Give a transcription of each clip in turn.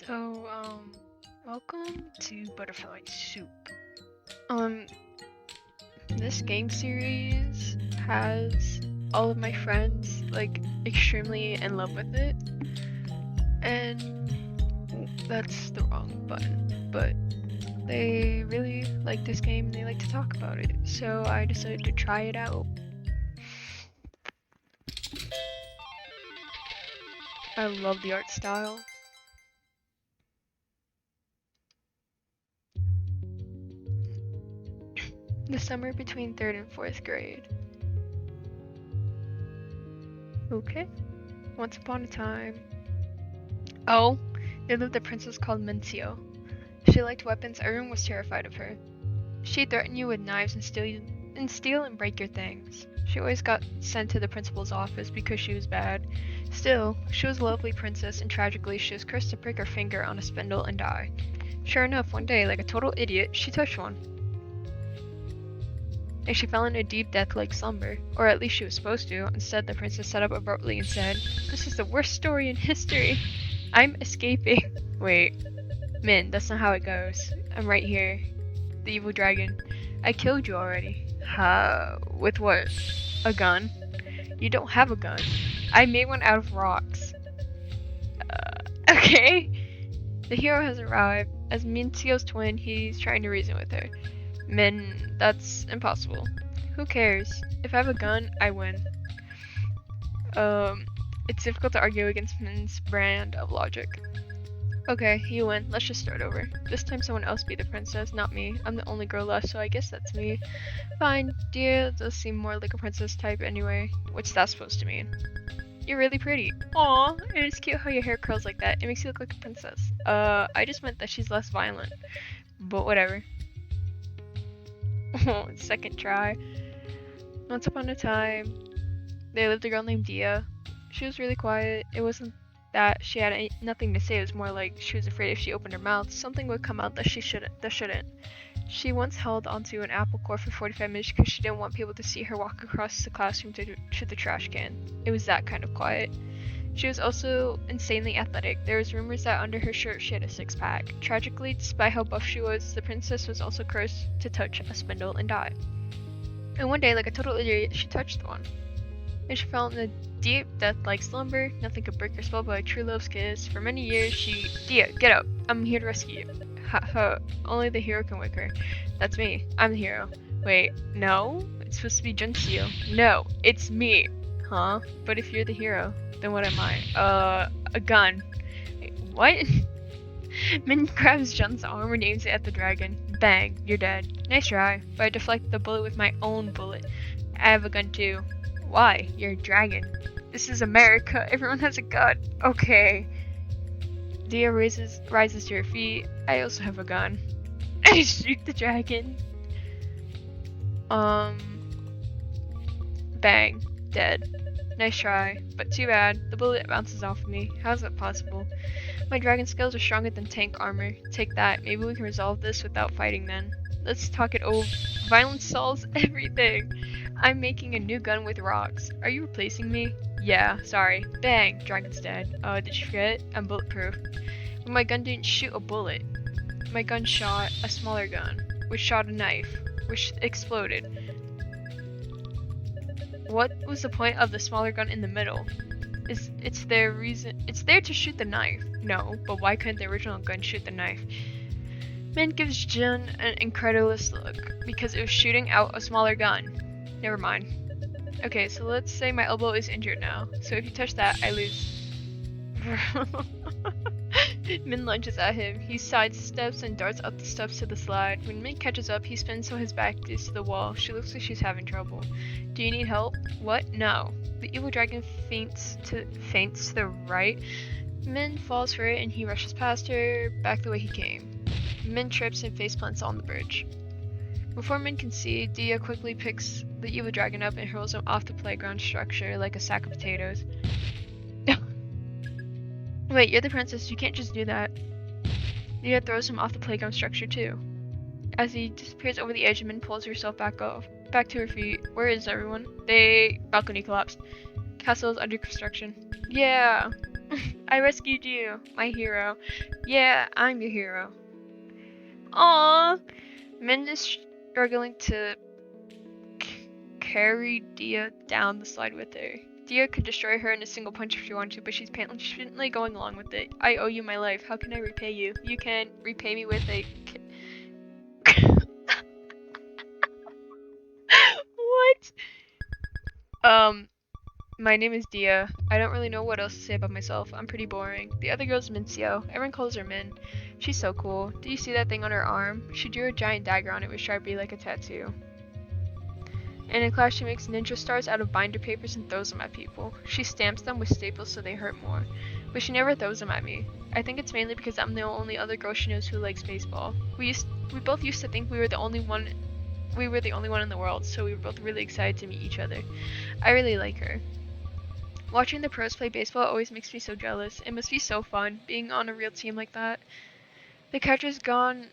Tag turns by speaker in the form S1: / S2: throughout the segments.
S1: So, welcome to Butterfly Soup. Um, this game series has all of my friends, like, extremely in love with it. And that's the wrong button, but they really like this game and they like to talk about it. So I decided to try it out. I love the art style. The summer between 3rd and 4th grade. Okay. Once upon a time. Oh, there lived a princess called Mencio. She liked weapons, everyone was terrified of her. She'd threaten you with knives and steal and break your things. She always got sent to the principal's office because she was bad. Still, she was a lovely princess, and tragically she was cursed to prick her finger on a spindle and die. Sure enough, one day, like a total idiot, she touched one. And she fell into a deep death-like slumber, or at least she was supposed to. Instead, the princess sat up abruptly and said, "This is the worst story in history. I'm escaping." Wait, Min, that's not how it goes. I'm right here. The evil dragon. I killed you already. With what? A gun? You don't have a gun. I made one out of rocks. Okay. The hero has arrived. As Mincio's twin, he's trying to reason with her. Min, that's impossible. Who cares? If I have a gun, I win. It's difficult to argue against Min's brand of logic. Okay, you win. Let's just start over. This time someone else be the princess, not me. I'm the only girl left, so I guess that's me. Fine, Dia does seem more like a princess type anyway. What's that supposed to mean? You're really pretty. Aw, and it's cute how your hair curls like that. It makes you look like a princess. I just meant that she's less violent. But whatever. Second try. Once upon a time, there lived a girl named Dia. She was really quiet. It wasn't that she had nothing to say. It was more like she was afraid if she opened her mouth, something would come out that shouldn't. She once held onto an apple core for 45 minutes because she didn't want people to see her walk across the classroom to the trash can. It was that kind of quiet. She was also insanely athletic. There was rumors that under her shirt she had a six-pack. Tragically, despite how buff she was, the princess was also cursed to touch a spindle and die. And one day, like a total idiot, she touched one. And she fell in a deep, death-like slumber. Nothing could break her spell but a true love's kiss. For many years, Dia, get up. I'm here to rescue you. Ha ha. Only the hero can wake her. That's me. I'm the hero. Wait, no? It's supposed to be Junseo. No, it's me. Huh? But if you're the hero, then what am I? A gun. Wait, what? Min grabs Jun's arm and aims it at the dragon. Bang, you're dead. Nice try, but I deflect the bullet with my own bullet. I have a gun too. Why? You're a dragon. This is America. Everyone has a gun. Okay. Dia rises to her feet. I also have a gun. I shoot the dragon. Bang. Dead. Nice try, but too bad. The bullet bounces off of me. How's that possible? My dragon skills are stronger than tank armor. Take that. Maybe we can resolve this without fighting then. Let's talk it over. Violence solves everything. I'm making a new gun with rocks. Are you replacing me? Yeah, sorry. Bang! Dragon's dead. Did you forget? I'm bulletproof. But my gun didn't shoot a bullet. My gun shot a smaller gun, which shot a knife, which exploded. What was the point of the smaller gun in the middle? It's there to shoot the knife. No, but why couldn't the original gun shoot the knife? Min gives Jun an incredulous look, because it was shooting out a smaller gun. Never mind. Okay, so let's say my elbow is injured now, so if you touch that, I lose. Min lunges at him. He sidesteps and darts up the steps to the slide. When Min catches up, he spins so his back is to the wall. She looks like she's having trouble. Do you need help? What? No. The evil dragon faints to the right. Min falls for it and he rushes past her, back the way he came. Min trips and faceplants on the bridge. Before Min can see, Dia quickly picks the evil dragon up and hurls him off the playground structure like a sack of potatoes. Wait, you're the princess, you can't just do that. Dia throws him off the playground structure too. As he disappears over the edge, Min pulls herself back to her feet. Where is everyone? Balcony collapsed. Castle is under construction. Yeah! I rescued you, my hero. Yeah, I'm your hero. Aww. Min is struggling to carry Dia down the slide with her. Dia could destroy her in a single punch if she wanted to, but she's patiently going along with it. I owe you my life. How can I repay you? You can repay me with a... What? My name is Dia. I don't really know what else to say about myself. I'm pretty boring. The other girl's Mincio. Everyone calls her Min. She's so cool. Do you see that thing on her arm? She drew a giant dagger on it with Sharpie like a tattoo. And in class she makes ninja stars out of binder papers and throws them at people. She stamps them with staples so they hurt more. But she never throws them at me. I think it's mainly because I'm the only other girl she knows who likes baseball. We both used to think we were the only one in the world, so we were both really excited to meet each other. I really like her. Watching the pros play baseball always makes me so jealous. It must be so fun, being on a real team like that. The catcher's gone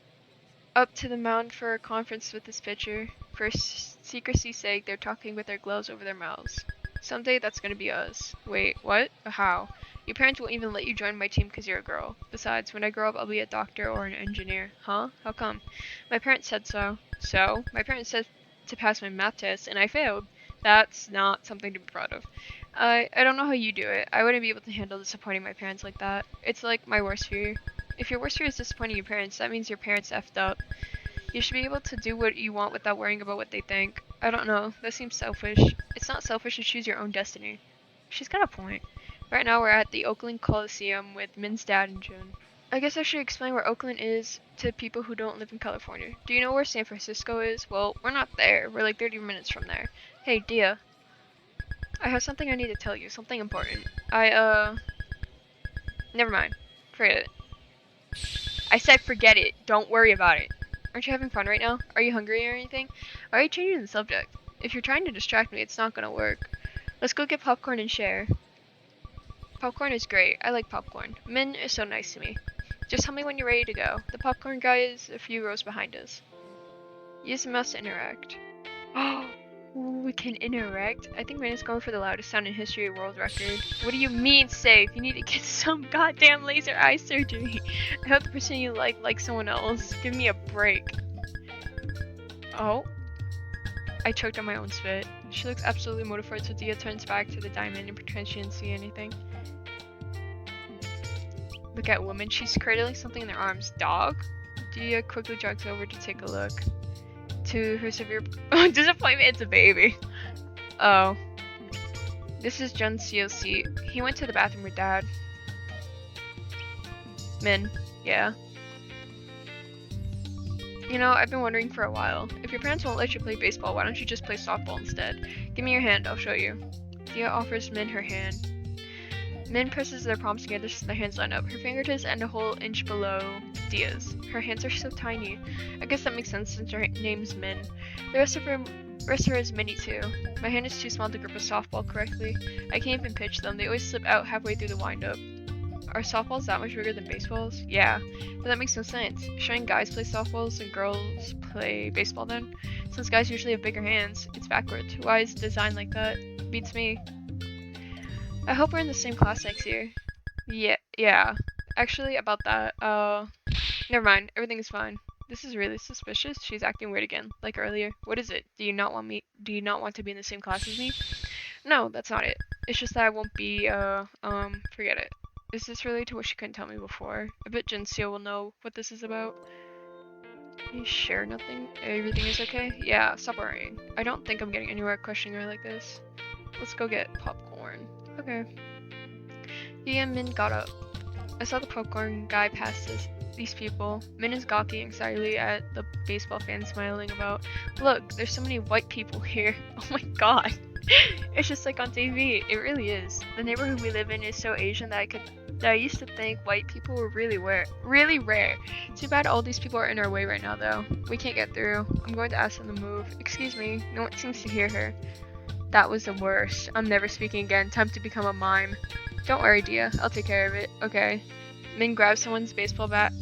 S1: up to the mound for a conference with his pitcher. For secrecy's sake, they're talking with their gloves over their mouths. Someday that's gonna be us. Wait, what? How? Your parents won't even let you join my team because you're a girl. Besides, when I grow up, I'll be a doctor or an engineer. Huh? How come? My parents said so. So? My parents said to pass my math test, and I failed. That's not something to be proud of. I don't know how you do it. I wouldn't be able to handle disappointing my parents like that. It's like my worst fear. If your worst fear is disappointing your parents, that means your parents effed up. You should be able to do what you want without worrying about what they think. I don't know. That seems selfish. It's not selfish to choose your own destiny. She's got a point. Right now we're at the Oakland Coliseum with Min's dad and June. I guess I should explain where Oakland is to people who don't live in California. Do you know where San Francisco is? Well, we're not there. We're like 30 minutes from there. Hey, Dia. I have something I need to tell you. Something important. Never mind. Forget it. I said forget it. Don't worry about it. Aren't you having fun right now? Are you hungry or anything? Why are you changing the subject? If you're trying to distract me, it's not gonna work. Let's go get popcorn and share. Popcorn is great. I like popcorn. Min is so nice to me. Just tell me when you're ready to go. The popcorn guy is a few rows behind us. Use the mouse to interact. Oh, we can interact? I think Min is going for the loudest sound in history of world record. What do you mean safe? You need to get some goddamn laser eye surgery. I hope the person you like someone else. Give me a break. Oh. I choked on my own spit. She looks absolutely mortified, so Dia turns back to the diamond and pretends she didn't see anything. Look at woman. She's cradling something in their arms. Dog? Dia quickly jogs over to take a look. To her severe disappointment, it's a baby. Oh. This is John Seal's seat. He went to the bathroom with Dad. Min. Yeah. You know, I've been wondering for a while. If your parents won't let you play baseball, why don't you just play softball instead? Give me your hand, I'll show you. Dia offers Min her hand. Min presses their palms together so their hands line up. Her fingertips end a whole inch below Dia's. Her hands are so tiny. I guess that makes sense since her name's Min. The rest of her is mini too. My hand is too small to grip a softball correctly. I can't even pitch them. They always slip out halfway through the windup. Are softballs that much bigger than baseballs? Yeah, but that makes no sense. Shouldn't guys play softballs and girls play baseball then? Since guys usually have bigger hands, it's backwards. Why is it designed like that? Beats me. I hope we're in the same class next year. Yeah. Actually, about that, never mind. Everything is fine. This is really suspicious. She's acting weird again, like earlier. What is it? Do you not want to be in the same class as me? No, that's not it. It's just that I won't be, forget it. Is this related to what she couldn't tell me before? I bet Jinseo will know what this is about. You sure nothing? Everything is okay? Yeah, stop worrying. I don't think I'm getting anywhere questioning her like this. Let's go get popcorn. Okay. Dia and Min got up. I saw the popcorn guy pass these people. Min is gawking excitedly at the baseball fans smiling about, look, there's so many white people here. Oh my god. It's just like on TV. It really is. The neighborhood we live in is so Asian that I used to think white people were really rare. Too bad all these people are in our way right now though. We can't get through. I'm going to ask them to move. Excuse me. No one seems to hear her. That was the worst. I'm never speaking again. Time to become a mime. Don't worry, Dia. I'll take care of it. Okay. Min grabs someone's baseball bat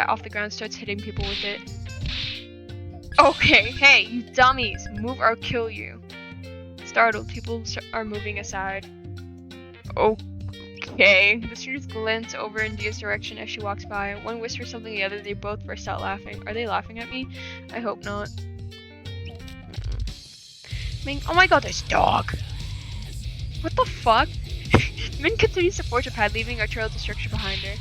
S1: off the ground and starts hitting people with it. Okay, hey, you dummies! Move or I'll kill you. Startled, people are moving aside. Oh, Okay. The students glance over in Dia's direction as she walks by. One whispers something to the other. They both burst out laughing. Are they laughing at me? I hope not. Ming, oh my god, this dog! What the fuck? Min continues to forge a path, leaving a trail of destruction behind her.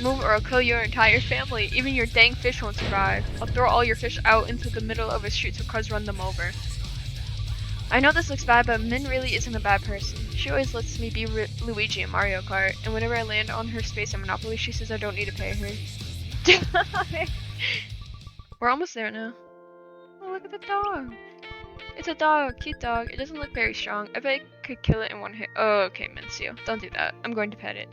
S1: Move or I'll kill your entire family. Even your dang fish won't survive. I'll throw all your fish out into the middle of a street so cars run them over. I know this looks bad, but Min really isn't a bad person. She always lets me be Luigi in Mario Kart, and whenever I land on her space in Monopoly, she says I don't need to pay her. We're almost there now. Oh, look at the dog. It's a dog, cute dog. It doesn't look very strong. I bet I could kill it in one hit. Oh, okay, Mincio. Don't do that. I'm going to pet it.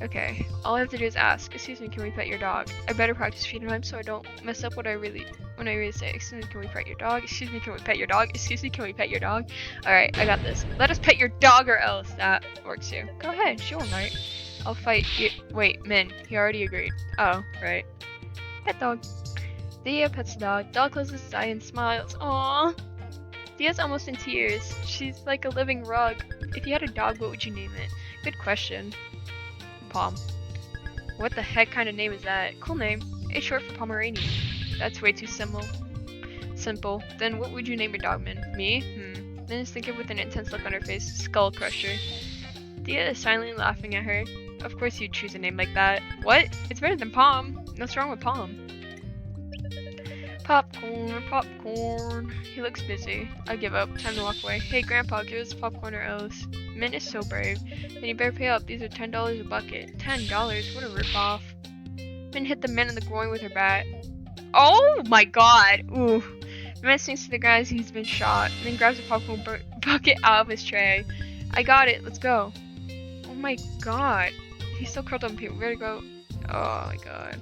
S1: Okay, all I have to do is ask. Excuse me, can we pet your dog? I better practice feeding time so I don't mess up when I really say. Excuse me, can we pet your dog? Excuse me, can we pet your dog? Excuse me, can we pet your dog? Alright, I got this. Let us pet your dog or else. That works too. Go ahead, sure, right? I'll fight you. Wait, Min, he already agreed. Oh, right. Pet dog. Dia pets the dog. Dog closes his eye and smiles. Aww. Dia's almost in tears. She's like a living rug. If you had a dog, what would you name it? Good question. Pom. What the heck kind of name is that? Cool name. It's short for Pomeranian. That's way too simple. Then what would you name your dog, Min? Me? Min is thinking with an intense look on her face. Skull Crusher. Dia is silently laughing at her. Of course you'd choose a name like that. What? It's better than Pom. What's wrong with Pom? Popcorn, popcorn. He looks busy. I give up. Time to walk away. Hey, Grandpa, give us popcorn or else. Min is so brave. Then you better pay up. These are $10 a bucket. $10? What a ripoff. Min hit the man in the groin with her bat. Oh my god! Ooh. The man sinks to the ground as he's been shot, and then grabs a popcorn bucket out of his tray. I got it. Let's go. Oh my god. He's still curled up in people. We gotta go. Oh my god.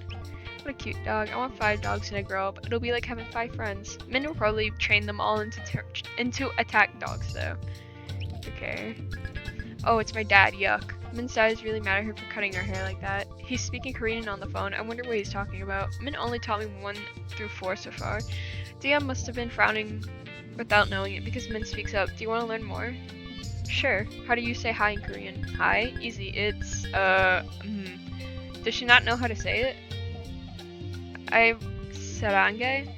S1: What a cute dog. I want 5 dogs when I grow up. It'll be like having 5 friends. Min will probably train them all into attack dogs though. Okay. Oh, it's my dad. Yuck. Min's dad is really mad at her for cutting her hair like that. He's speaking Korean on the phone. I wonder what he's talking about. Min only taught me 1 through 4 so far. Dia must have been frowning without knowing it because Min speaks up. Do you want to learn more? Sure. How do you say hi in Korean? Hi? Easy. It's, Does she not know how to say it? Sarange?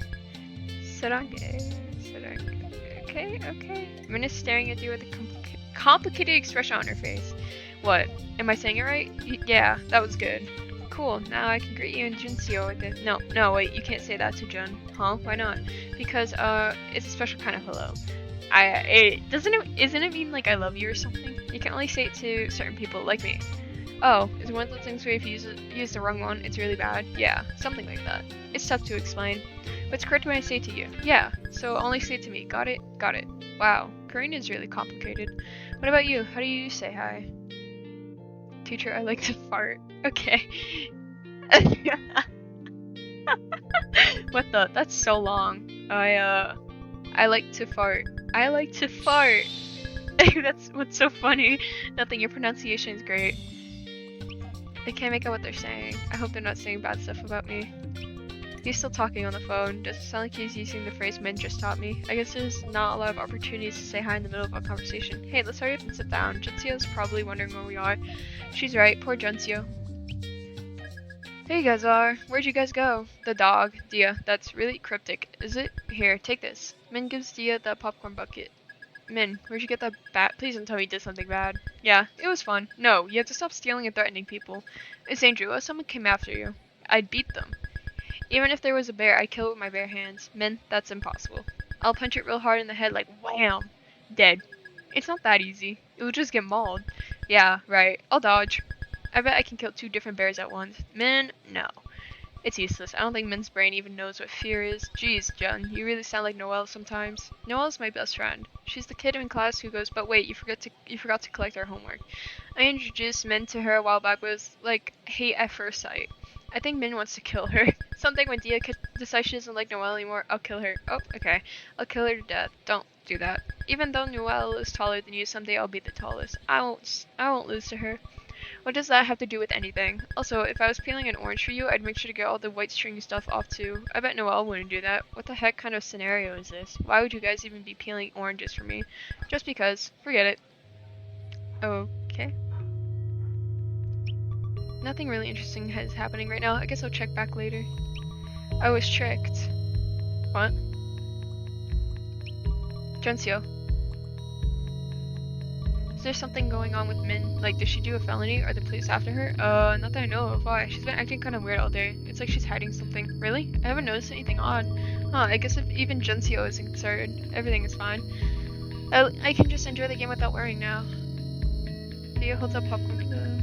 S1: Okay. Min is staring at you with a complicated expression on her face. What? Am I saying it right? Yeah, that was good. Cool, now I can greet you in Junseo with it. No, wait, you can't say that to Jun. Huh? Why not? Because, it's a special kind of hello. Isn't it mean like I love you or something? You can only say it to certain people, like me. Oh, is it one of those things where if you use the wrong one, it's really bad? Yeah, something like that. It's tough to explain. But it's correct when I say it to you. Yeah, so only say it to me. Got it? Got it. Wow, Korean is really complicated. What about you? How do you say hi? Teacher, I like to fart. Okay. What the? That's so long. I like to fart. I like to fart. That's what's so funny. Nothing, your pronunciation is great. I can't make out what they're saying. I hope they're not saying bad stuff about me. He's still talking on the phone. Does it sound like he's using the phrase Min just taught me? I guess there's not a lot of opportunities to say hi in the middle of a conversation. Hey, let's hurry up and sit down. Junseo's probably wondering where we are. She's right, poor Junseo. There you guys are. Where'd you guys go? The dog. Dia, that's really cryptic. Is it? Here, take this. Min gives Dia the popcorn bucket. Min, where'd you get that bat? Please don't tell me you did something bad. Yeah, it was fun. No, you have to stop stealing and threatening people. It's dangerous. Someone came after you. I'd beat them. Even if there was a bear, I'd kill it with my bare hands. Min, that's impossible. I'll punch it real hard in the head like wham! Dead. It's not that easy. It will just get mauled. Yeah, right. I'll dodge. I bet I can kill 2 different bears at once. Min, no. It's useless. I don't think Min's brain even knows what fear is. Jeez, Jun, you really sound like Noelle sometimes. Noelle's my best friend. She's the kid in class who goes, but wait, you forgot to collect our homework. I introduced Min to her a while back, but it was like hate at first sight. I think Min wants to kill her. Something when Dia decides she doesn't like Noelle anymore, I'll kill her. Oh, okay. I'll kill her to death. Don't do that. Even though Noelle is taller than you, someday I'll be the tallest. I won't lose to her. What does that have to do with anything? Also, if I was peeling an orange for you, I'd make sure to get all the white stringy stuff off too. I bet Noelle wouldn't do that. What the heck kind of scenario is this? Why would you guys even be peeling oranges for me? Just because. Forget it. Okay. Nothing really interesting is happening right now. I guess I'll check back later. I was tricked. What? Gensio. Is there something going on with Min? Like, did she do a felony? Are the police after her? Not that I know of. Why? She's been acting kind of weird all day. It's like she's hiding something. Really? I haven't noticed anything odd. Huh, I guess if even Gensio isn't concerned, everything is fine. I can just enjoy the game without worrying now. Thea holds up popcorn for the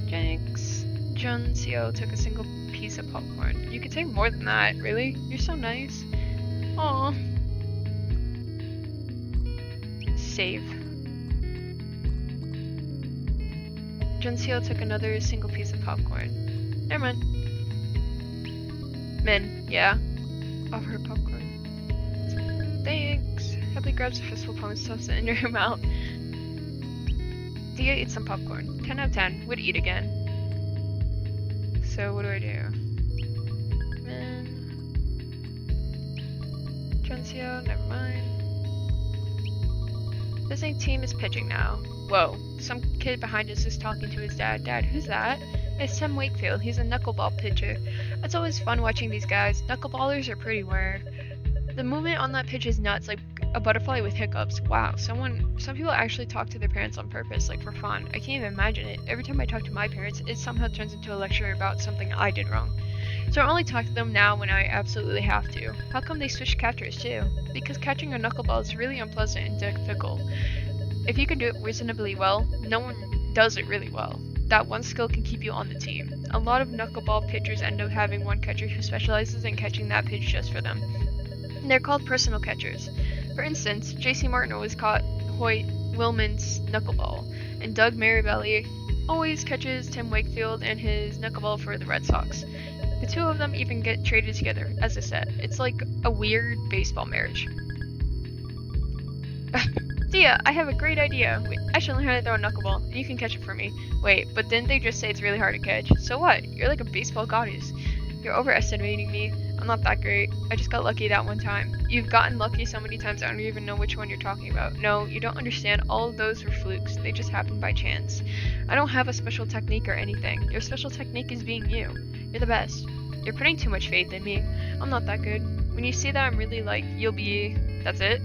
S1: Jenks. Gensio took a single piece of popcorn. You could take more than that, really? You're so nice. Aww. Save. Gensio took another single piece of popcorn. Never mind. Min, yeah. Offer her popcorn. Thanks. Happily grabs a fistful of popcorn and stuffs it in her mouth. Dia eats some popcorn. 10 out of 10. Would eat again. So what do I do? Min. Gensio, never mind. Visiting team is pitching now. Whoa, some kid behind us is talking to his dad. Dad, who's that? It's Tim Wakefield. He's a knuckleball pitcher. It's always fun watching these guys. Knuckleballers are pretty rare. The movement on that pitch is nuts, like a butterfly with hiccups. Wow, some people actually talk to their parents on purpose, like for fun. I can't even imagine it. Every time I talk to my parents, it somehow turns into a lecture about something I did wrong. So I only talk to them now when I absolutely have to. How come they switched catchers too? Because catching a knuckleball is really unpleasant and difficult. If you can do it reasonably well, no one does it really well. That one skill can keep you on the team. A lot of knuckleball pitchers end up having one catcher who specializes in catching that pitch just for them. They're called personal catchers. For instance, J.C. Martin always caught Hoyt Willman's knuckleball, and Doug Maribelli always catches Tim Wakefield and his knuckleball for the Red Sox. The two of them even get traded together, as I said. It's like a weird baseball marriage. Dia, I have a great idea. Wait, I should learn how to throw a knuckleball, and you can catch it for me. Wait, but didn't they just say it's really hard to catch? So what? You're like a baseball goddess. You're overestimating me. I'm not that great. I just got lucky that one time. You've gotten lucky so many times I don't even know which one you're talking about. No, you don't understand. All of those were flukes. They just happened by chance. I don't have a special technique or anything. Your special technique is being you. You're the best. You're putting too much faith in me. I'm not that good. When you see that I'm really like, you'll be... That's it?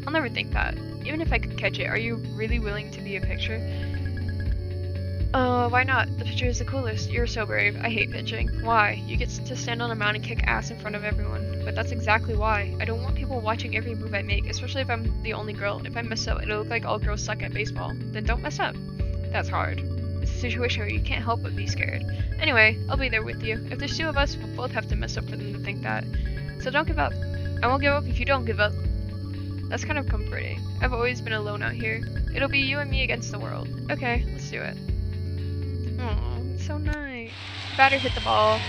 S1: I'll never think that. Even if I could catch it, are you really willing to be a pitcher? Why not? The pitcher is the coolest. You're so brave. I hate pitching. Why? You get to stand on a mound and kick ass in front of everyone. But that's exactly why. I don't want people watching every move I make, especially if I'm the only girl. If I mess up, it'll look like all girls suck at baseball. Then don't mess up. That's hard. It's a situation where you can't help but be scared. Anyway, I'll be there with you. If there's two of us, we'll both have to mess up for them to think that. So don't give up. I won't give up if you don't give up. That's kind of comforting. I've always been alone out here. It'll be you and me against the world. Okay, let's do it. Oh, it's so nice. Batter hit the ball.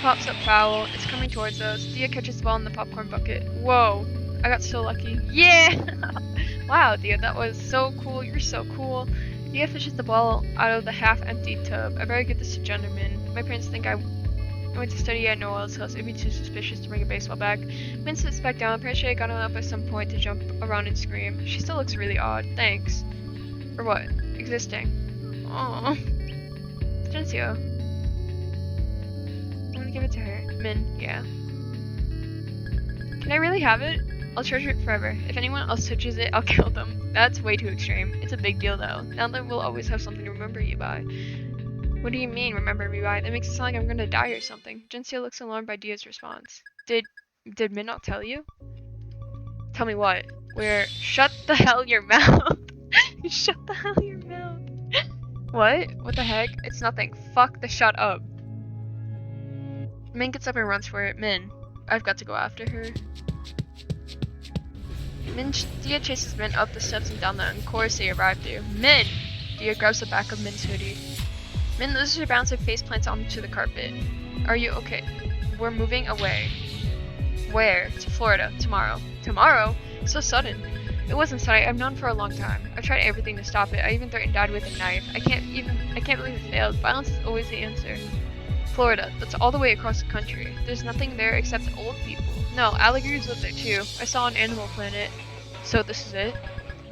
S1: Pops up foul. It's coming towards us. Dia catches the ball in the popcorn bucket. Whoa, I got so lucky. Yeah! Wow, Dia, that was so cool. You're so cool. Dia fishes the ball out of the half-empty tub. I better get this to Genderman. My parents think I went to study at Noel's house. It'd be too suspicious to bring a baseball back. Min sits back down. Apparently I got up at some point to jump around and scream. She still looks really odd. Thanks. For what? Existing. Aww. Gensio. I'm gonna give it to her. Min, yeah. Can I really have it? I'll treasure it forever. If anyone else touches it, I'll kill them. That's way too extreme. It's a big deal though. Now that we'll always have something to remember you by. What do you mean, remember me by? That makes it sound like I'm gonna die or something. Gensio looks alarmed by Dia's response. Did Min not tell you? Tell me what? Where? Shut the hell your mouth! Shut the hell your mouth! What? What the heck? It's nothing. Fuck the shut up. Min gets up and runs for it. Min. I've got to go after her. Dia chases Min up the steps and down the chorus they arrived through. Min! Dia grabs the back of Min's hoodie. Min loses her balance and face plants onto the carpet. Are you okay? We're moving away. Where? To Florida. Tomorrow. Tomorrow? So sudden. It wasn't sudden. I've known for a long time. I've tried everything to stop it. I even threatened Dad with a knife. I can't believe it failed. Violence is always the answer. Florida. That's all the way across the country. There's nothing there except old people. No, alligators live there too. I saw on Animal Planet. So this is it?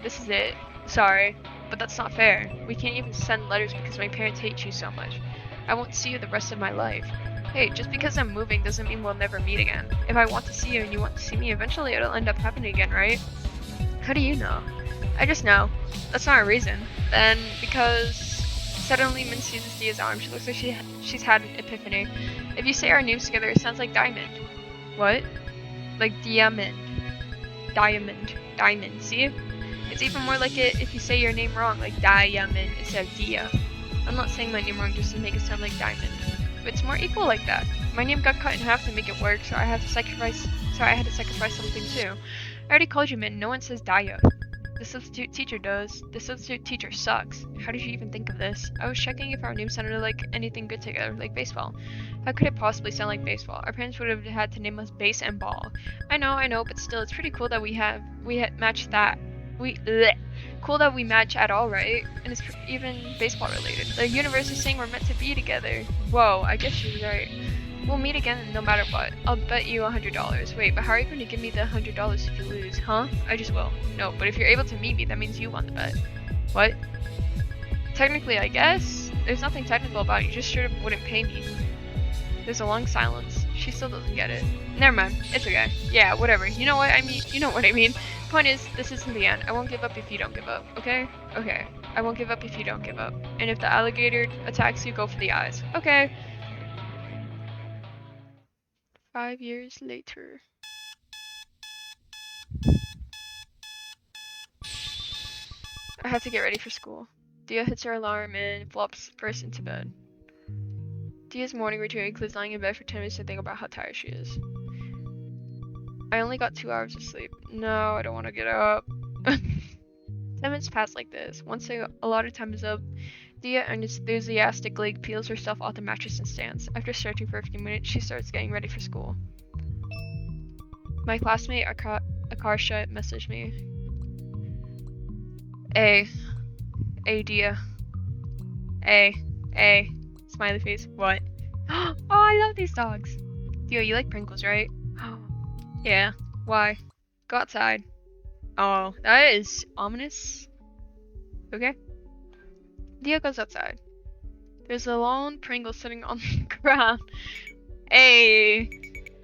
S1: This is it. Sorry. but that's not fair. We can't even send letters because my parents hate you so much. I won't see you the rest of my life. Hey, just because I'm moving doesn't mean we'll never meet again. If I want to see you and you want to see me, eventually it'll end up happening again, right? How do you know? I just know. That's not a reason. Then, because suddenly Min seizes Dia's arm. She looks like she's had an epiphany. If you say our names together, it sounds like diamond. What? Like diamond. Diamond. See? It's even more like it if you say your name wrong, like diamond instead of Dia. I'm not saying my name wrong just to make it sound like diamond. But it's more equal like that. My name got cut in half to make it work, so I had to sacrifice something too. I already called you Min. No one says Dia. The substitute teacher does. The substitute teacher sucks. How did you even think of this? I was checking if our names sounded like anything good together, like baseball. How could it possibly sound like baseball? Our parents would have had to name us base and ball. I know, but still, it's pretty cool that we matched that. Cool that we match at all, right? And it's even baseball related. The universe is saying we're meant to be together. Whoa, I guess you're right. We'll meet again no matter what. I'll bet you $100. Wait, but how are you going to give me the $100 if you lose? Huh? I just will. No, but if you're able to meet me, that means you won the bet. What? Technically, I guess? There's nothing technical about it. You just straight up wouldn't pay me. There's a long silence. She still doesn't get it. Never mind. It's okay. Yeah, whatever. You know what I mean? You know what I mean. Point is, this isn't the end. I won't give up if you don't give up, okay? Okay. I won't give up if you don't give up. And if the alligator attacks you, go for the eyes. Okay. 5 years later. I have to get ready for school. Dia hits her alarm and flops first into bed. Dia's morning routine includes lying in bed for 10 minutes to think about how tired she is. I only got 2 hours of sleep. No, I don't want to get up. 10 minutes pass like this. Once a lot of time is up, Dia enthusiastically peels herself off the mattress and stands. After stretching for a few minutes, she starts getting ready for school. My classmate Akarsha messaged me. Dia. Smiley face. What? Oh, I love these dogs. Dia, you like Pringles, right? Yeah. Why? Go outside. Oh, that is ominous. Okay. Dia goes outside. There's a lone Pringle sitting on the ground. Hey.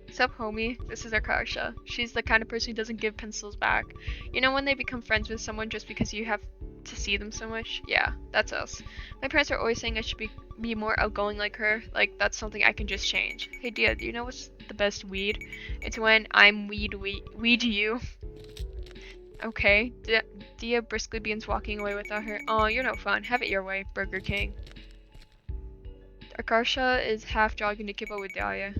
S1: What's up, homie? This is Akarsha. She's the kind of person who doesn't give pencils back. You know when they become friends with someone just because you have to see them so much? Yeah, that's us. My parents are always saying I should be more outgoing like her. Like, that's something I can just change. Hey, Dia, do you know what's the best weed? It's when I'm weed you. Okay. Dia briskly begins walking away without her. Oh, you're no fun. Have it your way, Burger King. Akarsha is half jogging to keep up with Dia.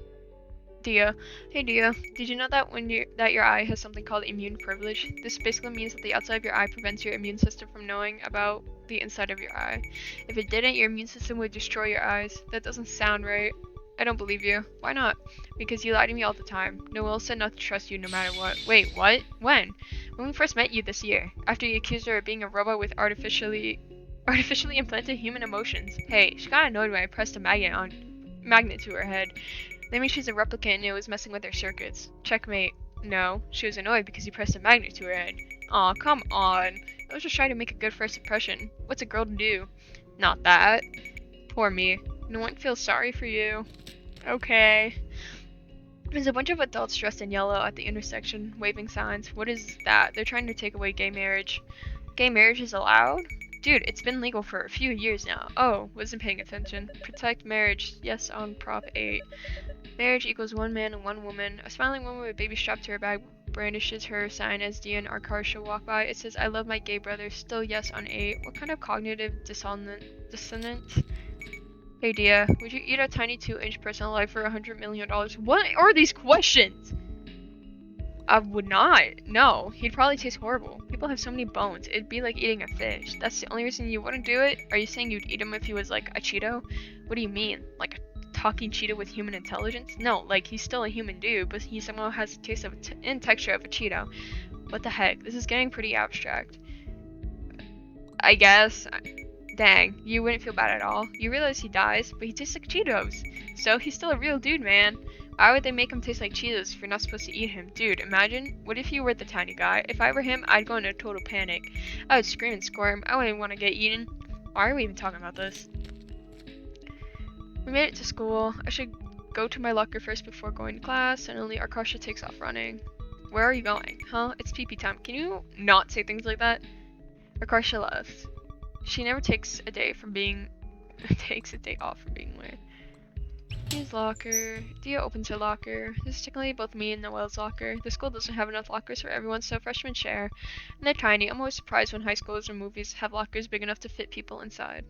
S1: Hey Dia, did you know that that your eye has something called immune privilege? This basically means that the outside of your eye prevents your immune system from knowing about the inside of your eye. If it didn't, your immune system would destroy your eyes. That doesn't sound right. I don't believe you. Why not? Because you lie to me all the time. Noelle said not to trust you no matter what. Wait, what? When? When we first met you this year, after you accused her of being a robot with artificially implanted human emotions. Hey, she got annoyed when I pressed a magnet to her head. That means she's a replicant and it was messing with her circuits. Checkmate. No, she was annoyed because you pressed a magnet to her head. Aw, come on. I was just trying to make a good first impression. What's a girl to do? Not that. Poor me. No one feels sorry for you. Okay. There's a bunch of adults dressed in yellow at the intersection, waving signs. What is that? They're trying to take away gay marriage. Gay marriage is allowed? Dude, it's been legal for a few years now. Oh, wasn't paying attention. Protect marriage. Yes, on Prop 8. Marriage equals one man and one woman. A smiling woman with a baby strapped to her back brandishes her sign as Dia and Akarsha walk by. It says, I love my gay brother. Still yes on 8. What kind of cognitive dissonance? Hey Dia, would you eat a tiny 2-inch person alive for $100 million? What are these questions? I would not. No, he'd probably taste horrible. People have so many bones. It'd be like eating a fish. That's the only reason you wouldn't do it? Are you saying you'd eat him if he was like a Cheeto? What do you mean? Like a talking Cheeto with human intelligence? No, like he's still a human dude, but he somehow has the taste of and texture of a Cheeto. What the heck? This is getting pretty abstract. I guess. Dang, you wouldn't feel bad at all. You realize he dies, but he tastes like Cheetos. So he's still a real dude, man. Why would they make him taste like Cheetos if you're not supposed to eat him? Dude, imagine, what if you were the tiny guy? If I were him, I'd go into total panic. I would scream and squirm. I wouldn't want to get eaten. Why are we even talking about this? We made it to school. I should go to my locker first before going to class. Suddenly, Arkasha takes off running. Where are you going? Huh? It's PP time. Can you not say things like that? Arkasha left. She never takes a day from being... takes a day off from being weird. His locker. Dia opens her locker. This is technically both me and Noelle's locker. The school doesn't have enough lockers for everyone, so freshmen share. And they're tiny. I'm always surprised when high schools or movies have lockers big enough to fit people inside.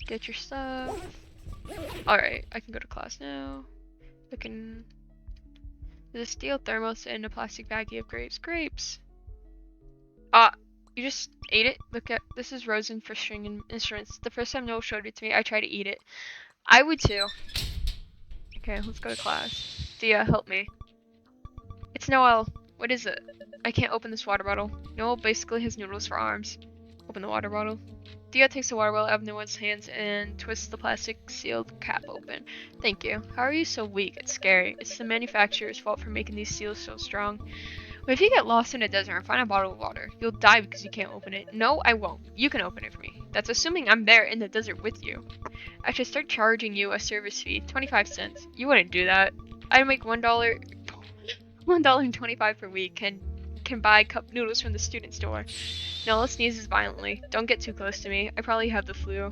S1: Get your stuff. Alright, I can go to class now. Looking. There's a steel thermos and a plastic baggie of grapes. Grapes! You just ate it? Look at this is rosin for string and instruments. The first time Noel showed it to me, I tried to eat it. I would too. Okay, let's go to class. Dia, help me. It's Noel. What is it? I can't open this water bottle. Noel basically has noodles for arms. Open the water bottle. Dia takes the water bottle out of Noel's hands and twists the plastic sealed cap open. Thank you. How are you so weak? It's scary. It's the manufacturer's fault for making these seals so strong. But if you get lost in a desert and find a bottle of water, you'll die because you can't open it. No, I won't. You can open it for me. That's assuming I'm there in the desert with you. I should start charging you a service fee, 25 cents. You wouldn't do that. I make $1.25 per week and can buy cup noodles from the student store. Noel sneezes violently. Don't get too close to me. I probably have the flu.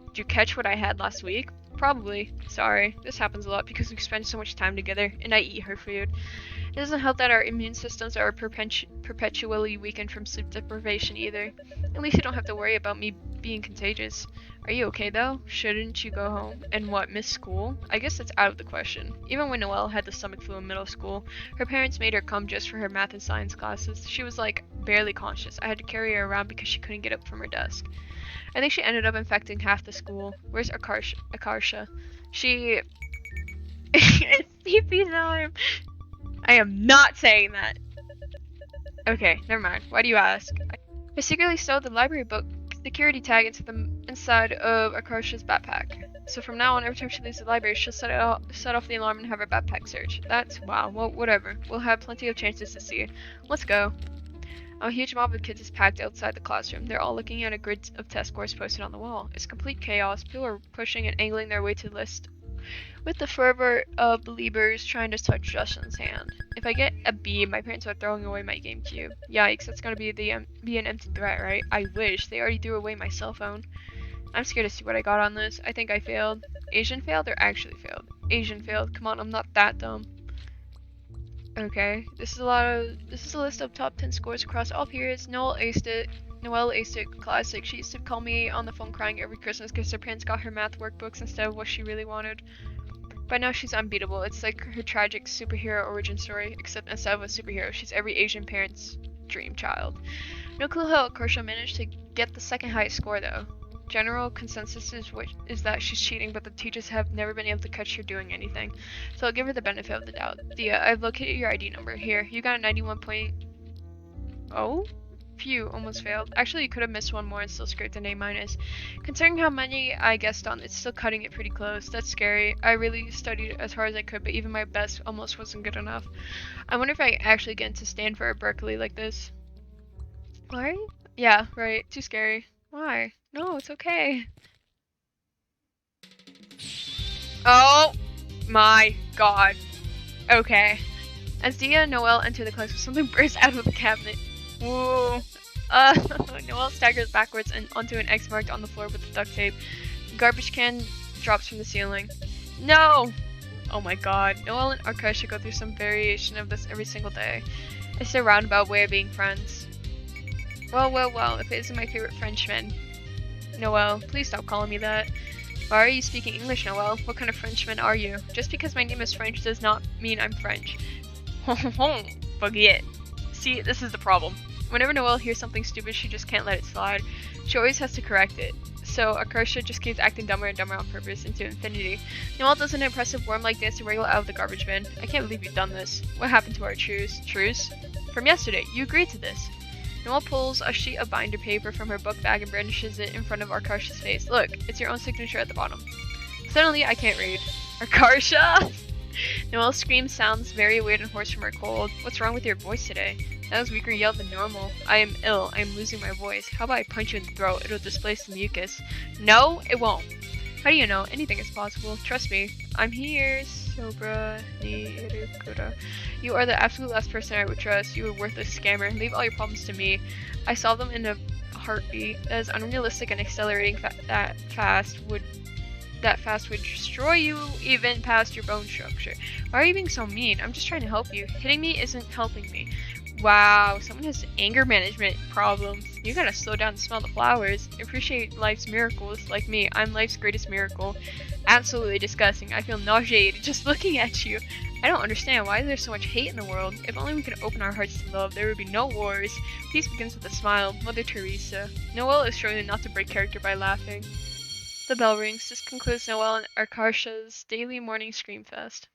S1: Did you catch what I had last week? Probably. Sorry. This happens a lot because we spend so much time together and I eat her food. It doesn't help that our immune systems are perpetually weakened from sleep deprivation either. At least you don't have to worry about me being contagious. Are you okay though? Shouldn't you go home? And what, miss school? I guess that's out of the question. Even when Noelle had the stomach flu in middle school, her parents made her come just for her math and science classes. She was like barely conscious. I had to carry her around because she couldn't get up from her desk. I think she ended up infecting half the school. Where's Akarsha? She... It's CP time! I am not saying that. Okay, never mind. Why do you ask? I secretly sewed the library book security tag into the inside of Akarsha's backpack. So from now on, every time she leaves the library, she'll set off the alarm and have her backpack searched. That's wow. Well, whatever. We'll have plenty of chances to see it. Let's go. A huge mob of kids is packed outside the classroom. They're all looking at a grid of test scores posted on the wall. It's complete chaos. People are pushing and angling their way to the list with the fervor of believers trying to touch Justin's hand. If I get a B, my parents are throwing away my GameCube. Yikes, that's gonna be an empty threat, right? I wish. They already threw away my cell phone. I'm scared to see what I got on this. I think I failed. Asian failed or actually failed? Asian failed. Come on, I'm not that dumb. Okay, this is a list of top 10 scores across all periods. Noelle aced it. Classic. She used to call me on the phone crying every Christmas because her parents got her math workbooks instead of what she really wanted. By now she's unbeatable. It's like her tragic superhero origin story, except instead of a superhero, she's every Asian parent's dream child. No clue how Akarsha managed to get the second highest score though. General consensus is that she's cheating, but the teachers have never been able to catch her doing anything. So I'll give her the benefit of the doubt. Dia, I've located your ID number. Here, you got a 91 point... Oh? Phew, almost failed. Actually, you could have missed one more and still scraped an A-. Considering how many I guessed on, it's still cutting it pretty close. That's scary. I really studied as hard as I could, but even my best almost wasn't good enough. I wonder if I actually get into Stanford or Berkeley like this. Why? Yeah, right. Too scary. Why? No, it's okay. Oh my god. Okay. As Dia and Noelle enter the class, something bursts out of the cabinet. Whoa. Noelle staggers backwards and onto an X marked on the floor with the duct tape. The garbage can drops from the ceiling. No! Oh my god. Noelle and Arkasha go through some variation of this every single day. It's a roundabout way of being friends. Well, if it isn't my favorite Frenchman. Noelle, please stop calling me that. Why are you speaking English, Noelle? What kind of Frenchman are you? Just because my name is French does not mean I'm French. Forget. See, this is the problem. Whenever Noelle hears something stupid, she just can't let it slide. She always has to correct it. So Akarsha just keeps acting dumber and dumber on purpose into infinity. Noelle does an impressive worm-like dance to wriggle out of the garbage bin. I can't believe you've done this. What happened to our truce? Truce? From yesterday. You agreed to this. Noelle pulls a sheet of binder paper from her book bag and brandishes it in front of Akarsha's face. Look, it's your own signature at the bottom. Suddenly, I can't read. Akarsha! Noelle's scream sounds very weird and hoarse from her cold. What's wrong with your voice today? That was weaker yell than normal. I am ill. I am losing my voice. How about I punch you in the throat? It'll displace the mucus. No, it won't. How do you know? Anything is possible. Trust me. I'm here. Sobra Nirukura. You are the absolute last person I would trust. You a worthless scammer. Leave all your problems to me. I solve them in a heartbeat. That is unrealistic and accelerating that fast would destroy you even past your bone structure. Why are you being so mean? I'm just trying to help you. Hitting me isn't helping me. Wow, someone has anger management problems. You gotta slow down and smell the flowers. Appreciate life's miracles. Like me, I'm life's greatest miracle. Absolutely disgusting. I feel nauseated just looking at you. I don't understand why there's so much hate in the world. If only we could open our hearts to love, there would be no wars. Peace begins with a smile. Mother Teresa. Noelle is struggling not to break character by laughing. The bell rings. This concludes Noelle and Arkarsha's daily morning scream fest.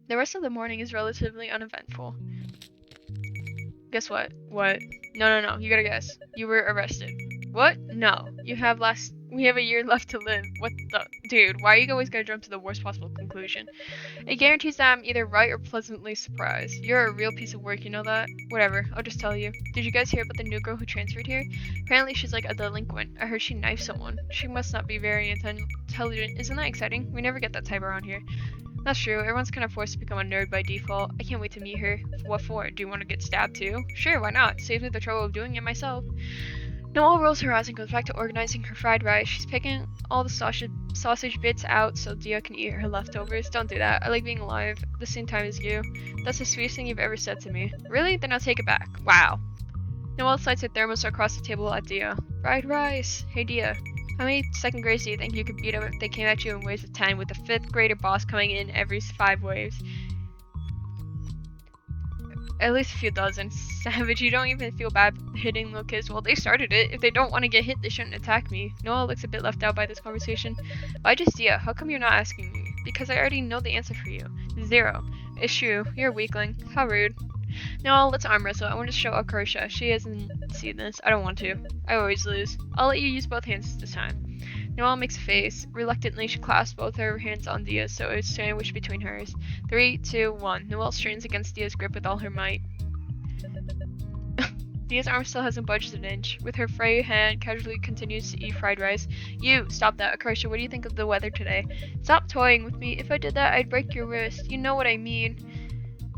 S1: The rest of the morning is relatively uneventful. Guess what? What? No. You gotta guess. You were arrested. What? No. We have a year left to live. What the? Dude, why are you always gonna jump to the worst possible conclusion? It guarantees that I'm either right or pleasantly surprised. You're a real piece of work, you know that? Whatever, I'll just tell you. Did you guys hear about the new girl who transferred here? Apparently she's like a delinquent. I heard she knifed someone. She must not be very intelligent. Isn't that exciting? We never get that type around here. That's true. Everyone's kind of forced to become a nerd by default. I can't wait to meet her. What for? Do you want to get stabbed too? Sure, why not? Saves me the trouble of doing it myself. Noelle rolls her eyes and goes back to organizing her fried rice. She's picking all the sausage bits out so Dia can eat her leftovers. Don't do that. I like being alive at the same time as you. That's the sweetest thing you've ever said to me. Really? Then I'll take it back. Wow. Noelle slides her thermos across the table at Dia. Fried rice. Hey Dia. How many second grades do you think you could beat them if they came at you in waves of 10 with the 5th grader boss coming in every 5 waves? At least a few dozen. Savage, you don't even feel bad hitting little kids. Well, they started it. If they don't want to get hit, they shouldn't attack me. Noelle looks a bit left out by this conversation. Why just Dia? How come you're not asking me? Because I already know the answer for you. 0. It's true. You're a weakling. How rude. Noelle, let's arm wrestle. I want to show Akarsha. She hasn't seen this. I don't want to. I always lose. I'll let you use both hands this time. Noelle makes a face. Reluctantly, she clasps both her hands on Dia's, so it's sandwiched between hers. 3, 2, 1. Noelle strains against Dia's grip with all her might. Dia's arm still hasn't budged an inch. With her frayed hand, casually continues to eat fried rice. You! Stop that. Akarsha, what do you think of the weather today? Stop toying with me. If I did that, I'd break your wrist. You know what I mean.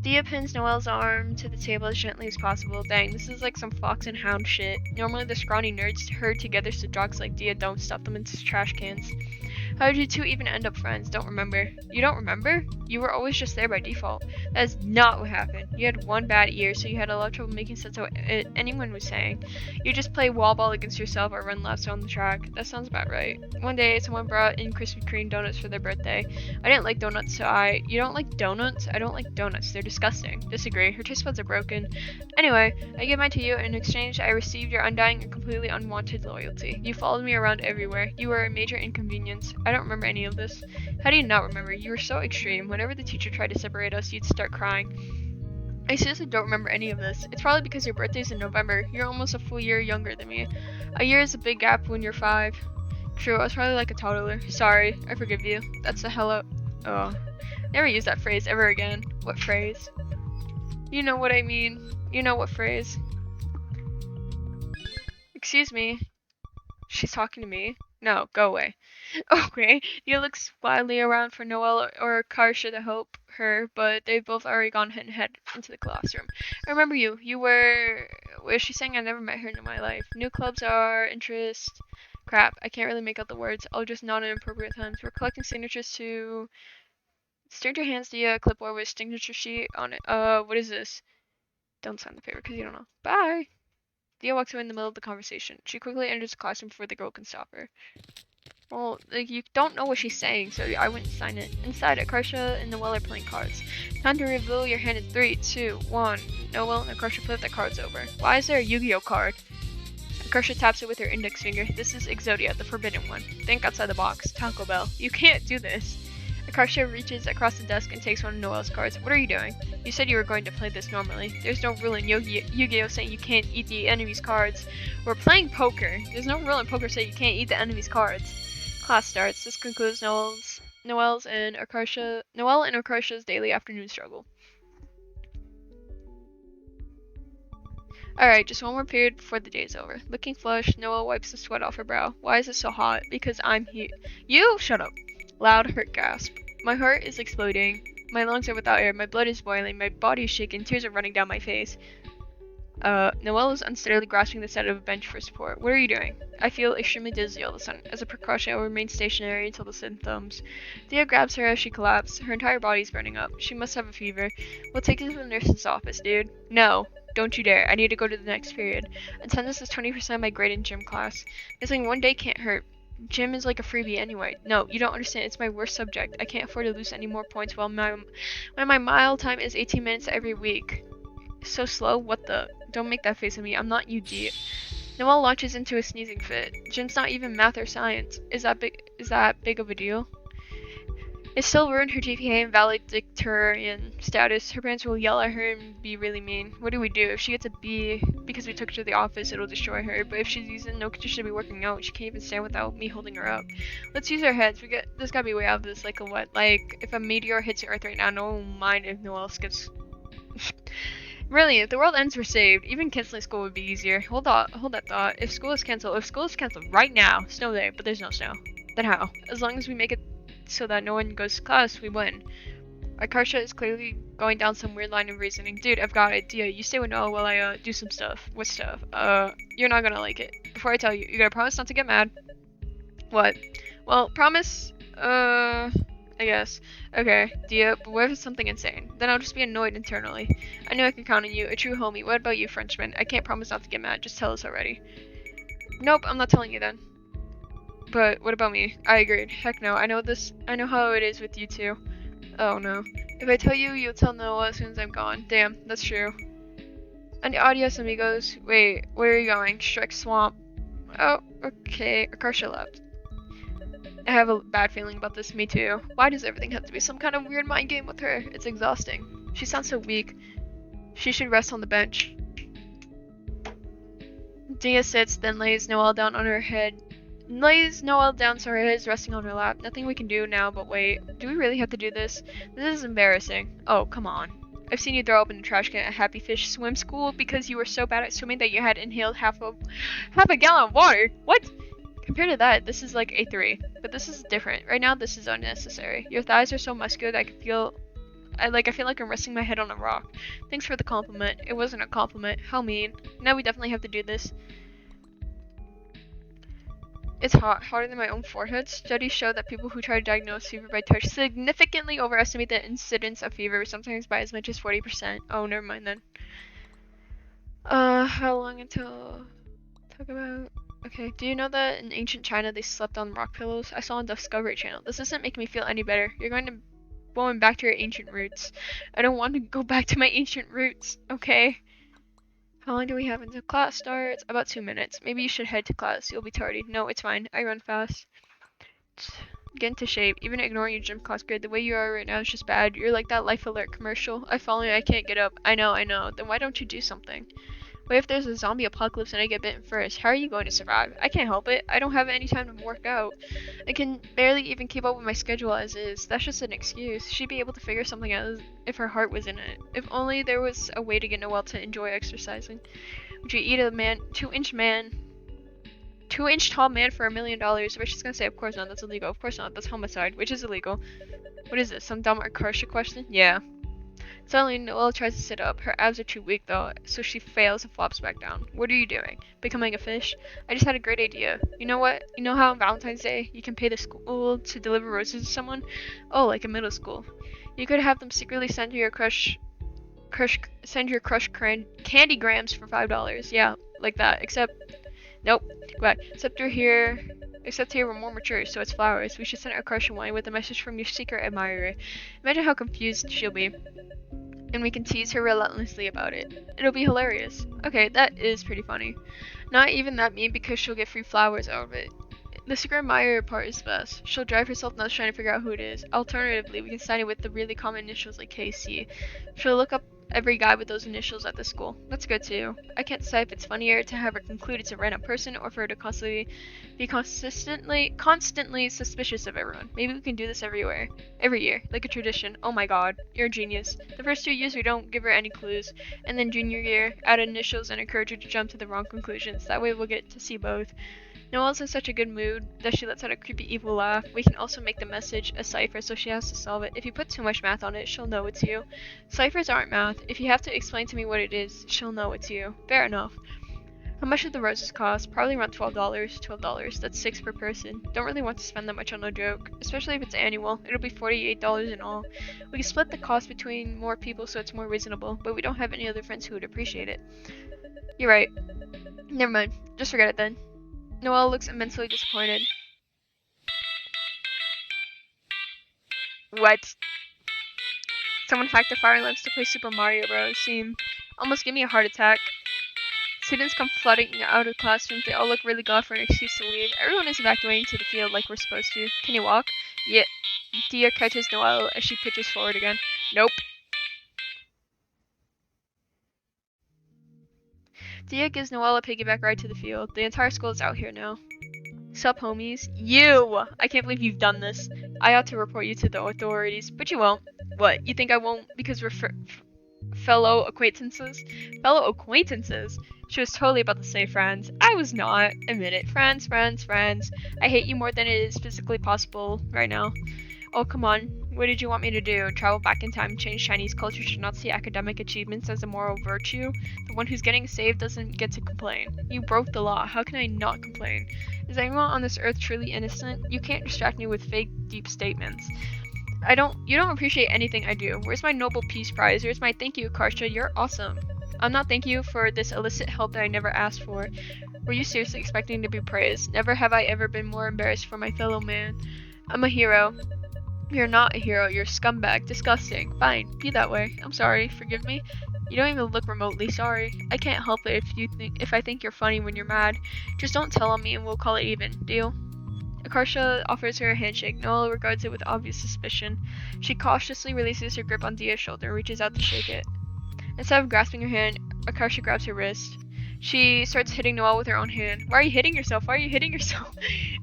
S1: Dia pins Noelle's arm to the table as gently as possible. Dang, this is like some fox and hound shit. Normally the scrawny nerds herd together so dogs like Dia don't stuff them into trash cans. How did you two even end up friends? Don't remember. You don't remember? You were always just there by default. That is not what happened. You had one bad ear, so you had a lot of trouble making sense of what anyone was saying. You just play wall ball against yourself or run laps on the track. That sounds about right. One day, someone brought in Krispy Kreme donuts for their birthday. I didn't like donuts, so You don't like donuts? I don't like donuts. They're disgusting. Disagree. Her taste buds are broken. Anyway, I give mine to you. In exchange, I received your undying and completely unwanted loyalty. You followed me around everywhere. You were a major inconvenience. I don't remember any of this. How do you not remember? You were so extreme. Whenever the teacher tried to separate us, you'd start crying. I seriously don't remember any of this. It's probably because your birthday's in November. You're almost a full year younger than me. A year is a big gap when you're 5. True, I was probably like a toddler. Sorry, I forgive you. That's a hello. Oh. Never use that phrase ever again. What phrase? You know what I mean. You know what phrase. Excuse me. She's talking to me. No, go away. Okay, Dia looks wildly around for Noelle or Karsha to help her, but they've both already gone head and head into the classroom. I remember you. You were... What is she saying? I never met her in my life. New clubs are interest... Crap, I can't really make out the words. I'll just nod in appropriate times. We're collecting signatures to... Stranger hands Dia a clipboard with a signature sheet on it. What is this? Don't sign the paper because you don't know. Bye! Dia walks away in the middle of the conversation. She quickly enters the classroom before the girl can stop her. Well, like, you don't know what she's saying, so I wouldn't sign it. Inside, Akarsha and Noelle are playing cards. Time to reveal your hand in 3, 2, 1. Noelle and Akarsha flip the cards over. Why is there a Yu-Gi-Oh card? Akarsha taps it with her index finger. This is Exodia, the forbidden one. Think outside the box. Taco Bell. You can't do this. Akarsha reaches across the desk and takes one of Noelle's cards. What are you doing? You said you were going to play this normally. There's no rule in Yu-Gi-Oh saying you can't eat the enemy's cards. We're playing poker. There's no rule in poker saying you can't eat the enemy's cards. Class starts. This concludes Noelle's Noelle and Akarsha's daily afternoon struggle. Alright, just one more period before the day's over. Looking flushed, Noelle wipes the sweat off her brow. Why is it so hot? Because I'm here. You? Shut up. Loud, hurt gasp. My heart is exploding. My lungs are without air. My blood is boiling. My body is shaking. Tears are running down my face. Noelle is unsteadily grasping the side of a bench for support. What are you doing? I feel extremely dizzy all of a sudden. As a precaution, I will remain stationary until the symptoms. Dia grabs her as she collapses. Her entire body is burning up. She must have a fever. We'll take you to the nurse's office, dude. No. Don't you dare. I need to go to the next period. Attendance is 20% of my grade in gym class. Missing one day can't hurt. Gym is like a freebie anyway. No, you don't understand. It's my worst subject. I can't afford to lose any more points when my mile time is 18 minutes every week. So slow? What the? Don't make that face at me. I'm not you, G. Noelle launches into a sneezing fit. Gym's not even math or science. Is that big of a deal? It still ruined her GPA and valedictorian status. Her parents will yell at her and be really mean. What do we do? If she gets a B because we took her to the office, it'll destroy her. But if she's using no condition to be working out, she can't even stand without me holding her up. Let's use our heads. There's gotta be a way out of this. Like a what? Like if a meteor hits Earth right now, no one will mind if Noelle skips. Really, if the world ends, we're saved. Even canceling school would be easier. Hold that thought. If school is canceled right now, snow day, but there's no snow. Then how? As long as we make it so that no one goes to class, we win. Akarsha is clearly going down some weird line of reasoning. Dude, I've got an idea. You stay with Noelle while I do some stuff. What stuff? You're not gonna like it. Before I tell you, you gotta promise not to get mad. What? Well, promise, I guess. Okay, Dia, but what if it's something insane? Then I'll just be annoyed internally. I know I can count on you, a true homie. What about you, Frenchman? I can't promise not to get mad. Just tell us already. Nope, I'm not telling you then. But what about me? I agreed. Heck no. I know how it is with you two. Oh no. If I tell you, you'll tell Noah as soon as I'm gone. Damn, that's true. And adios, amigos. Wait, where are you going? Shrek Swamp. Oh, okay. Akarsha left. I have a bad feeling about this. Me too. Why does everything have to be some kind of weird mind game with her? It's exhausting. She sounds so weak. She should rest on the bench. Dia sits, then lays Noelle down so her head is resting on her lap. Nothing we can do now but wait. Do we really have to do this? This is embarrassing. Oh, come on. I've seen you throw up in the trash can at Happy Fish Swim School because you were so bad at swimming that you had inhaled half a gallon of water. What? Compared to that, this is like A3. But this is different. Right now, this is unnecessary. Your thighs are so muscular that I feel like I'm resting my head on a rock. Thanks for the compliment. It wasn't a compliment. How mean. Now we definitely have to do this. It's hot, hotter than my own forehead. Studies show that people who try to diagnose fever by touch significantly overestimate the incidence of fever, sometimes by as much as 40%. Oh, never mind then. How long until... Talk about... Okay, do you know that in ancient China they slept on rock pillows? I saw on Discovery Channel. This doesn't make me feel any better. You're going back to your ancient roots. I don't want to go back to my ancient roots, okay? How long do we have until class starts? About 2 minutes. Maybe you should head to class. You'll be tardy. No, it's fine. I run fast. Get into shape. Even ignoring your gym class grade, the way you are right now is just bad. You're like that Life Alert commercial. I fall and I can't get up. I know. Then why don't you do something? What if there's a zombie apocalypse and I get bitten first? How are you going to survive? I can't help it. I don't have any time to work out. I can barely even keep up with my schedule as is. That's just an excuse. She'd be able to figure something out if her heart was in it. If only there was a way to get Noelle to enjoy exercising. Would you eat a 2-inch tall man for $1 million? But she's gonna say, of course not. That's illegal. Of course not. That's homicide, which is illegal. What is this? Some dumb Akarsha question? Yeah. Suddenly, Noelle tries to sit up. Her abs are too weak, though, so she fails and flops back down. What are you doing? Becoming a fish? I just had a great idea. You know what? You know how on Valentine's Day, you can pay the school to deliver roses to someone? Oh, like in middle school. You could have them secretly send your crush candygrams for $5. Yeah, like that. Except, nope. Glad. Except here we're more mature, so it's flowers. We should send our crush wine with a message from your secret admirer. Imagine how confused she'll be. And we can tease her relentlessly about it. It'll be hilarious. Okay, that is pretty funny. Not even that mean because she'll get free flowers out of it. The secret admirer part is best. She'll drive herself nuts trying to figure out who it is. Alternatively, we can sign it with the really common initials like KC. She'll look up every guy with those initials at the school. That's good too. I can't decide if it's funnier to have her conclude it's a random person or for her to constantly be constantly suspicious of everyone. Maybe we can do this every year, like a tradition. Oh my god, you're a genius. The first 2 years we don't give her any clues, and then junior year, add initials and encourage her to jump to the wrong conclusions. That way we'll get to see both. Noelle's in such a good mood that she lets out a creepy evil laugh. We can also make the message a cipher so she has to solve it. If you put too much math on it, she'll know it's you. Ciphers aren't math. If you have to explain to me what it is, she'll know it's you. Fair enough. How much do the roses cost? Probably around $12. $12. That's $6 per person. Don't really want to spend that much on a joke, especially if it's annual. It'll be $48 in all. We can split the cost between more people so it's more reasonable, but we don't have any other friends who would appreciate it. You're right. Never mind. Just forget it then. Noelle looks immensely disappointed. What? Someone hacked the fire lamps to play Super Mario Bros. Seem almost give me a heart attack. Students come flooding out of classrooms. They all look really glad for an excuse to leave. Everyone is evacuating to the field like we're supposed to. Can you walk? Yeah. Dia catches Noelle as she pitches forward again. Nope. Dia gives Noelle a piggyback ride to the field. The entire school is out here now. Sup, homies? You! I can't believe you've done this. I ought to report you to the authorities, but you won't. What, you think I won't because we're fellow acquaintances? Fellow acquaintances? She was totally about to say friends. I was not. Admit it. Friends. I hate you more than it is physically possible right now. Oh, come on. What did you want me to do? Travel back in time and change Chinese culture to not see academic achievements as a moral virtue? The one who's getting saved doesn't get to complain. You broke the law. How can I not complain? Is anyone on this earth truly innocent? You can't distract me with fake, deep statements. You don't appreciate anything I do. Where's my Nobel Peace Prize? Where's my thank you, Karsha? You're awesome. I'm not thanking you for this illicit help that I never asked for. Were you seriously expecting to be praised? Never have I ever been more embarrassed for my fellow man. I'm a hero. You're not a hero. You're a scumbag. Disgusting. Fine. Be that way. I'm sorry. Forgive me. You don't even look remotely sorry. I can't help it if I think you're funny when you're mad. Just don't tell on me and we'll call it even. Deal? Akarsha offers her a handshake. Noelle regards it with obvious suspicion. She cautiously releases her grip on Dia's shoulder and reaches out to shake it. Instead of grasping her hand, Akarsha grabs her wrist. She starts hitting Noelle with her own hand. Why are you hitting yourself?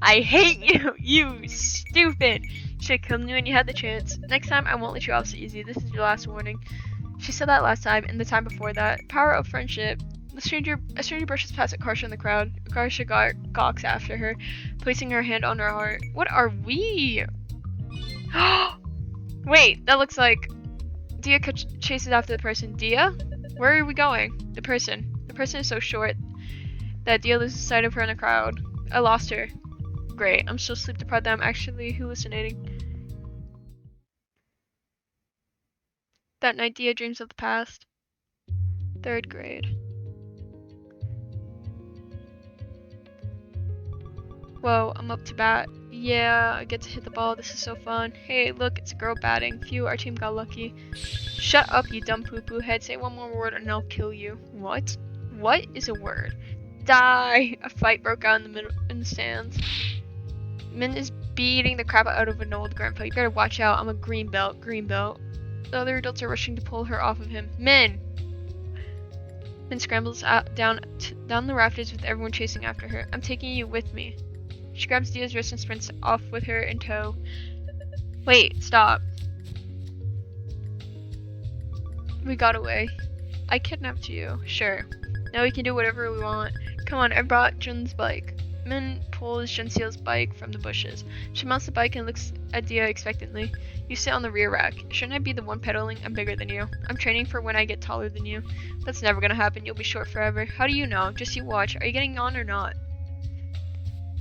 S1: I hate you, you stupid! Should have killed me when you had the chance. Next time, I won't let you off so easy. This is your last warning. She said that last time, and the time before that. Power of friendship. A stranger brushes past Akarsha in the crowd. Akarsha gawks after her, placing her hand on her heart. What are we? Wait, that looks like... Dia chases after the person. Dia? Where are we going? The person. The person is so short that Dia loses sight of her in the crowd. I lost her. Great, I'm so sleep deprived that I'm actually hallucinating. That night, Dia dreams of the past. 3rd grade. Whoa, I'm up to bat. Yeah, I get to hit the ball. This is so fun. Hey, look, it's a girl batting. Phew, our team got lucky. Shut up, you dumb poo-poo head. Say one more word and I'll kill you. What? What is a word? Die! A fight broke out in the stands. Min is beating the crap out of an old grandpa. You better watch out. I'm a green belt. The other adults are rushing to pull her off of him. Min scrambles out down the rafters with everyone chasing after her. I'm taking you with me. She grabs Dia's wrist and sprints off with her in tow. Wait, stop. We got away. I kidnapped you. Sure. Now we can do whatever we want. Come on, I brought Jun's bike. Min pulls Junseal's bike from the bushes. She mounts the bike and looks at Dia expectantly. You sit on the rear rack. Shouldn't I be the one pedaling? I'm bigger than you. I'm training for when I get taller than you. That's never gonna happen. You'll be short forever. How do you know? Just you watch. Are you getting on or not?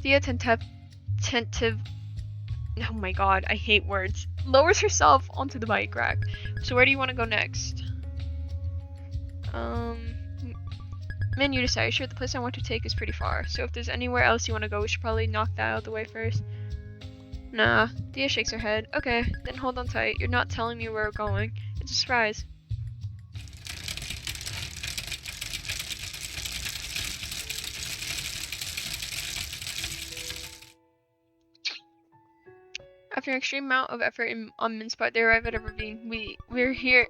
S1: Dia tentative. Oh my god, I hate words. Lowers herself onto the bike rack. So where do you want to go next? Man, you decide. Sure, the place I want to take is pretty far. So if there's anywhere else you want to go, we should probably knock that out of the way first. Nah. Dia shakes her head. Okay, then hold on tight. You're not telling me where we're going. It's a surprise. After an extreme amount of effort on Min's part, they arrive at a ravine. We're here.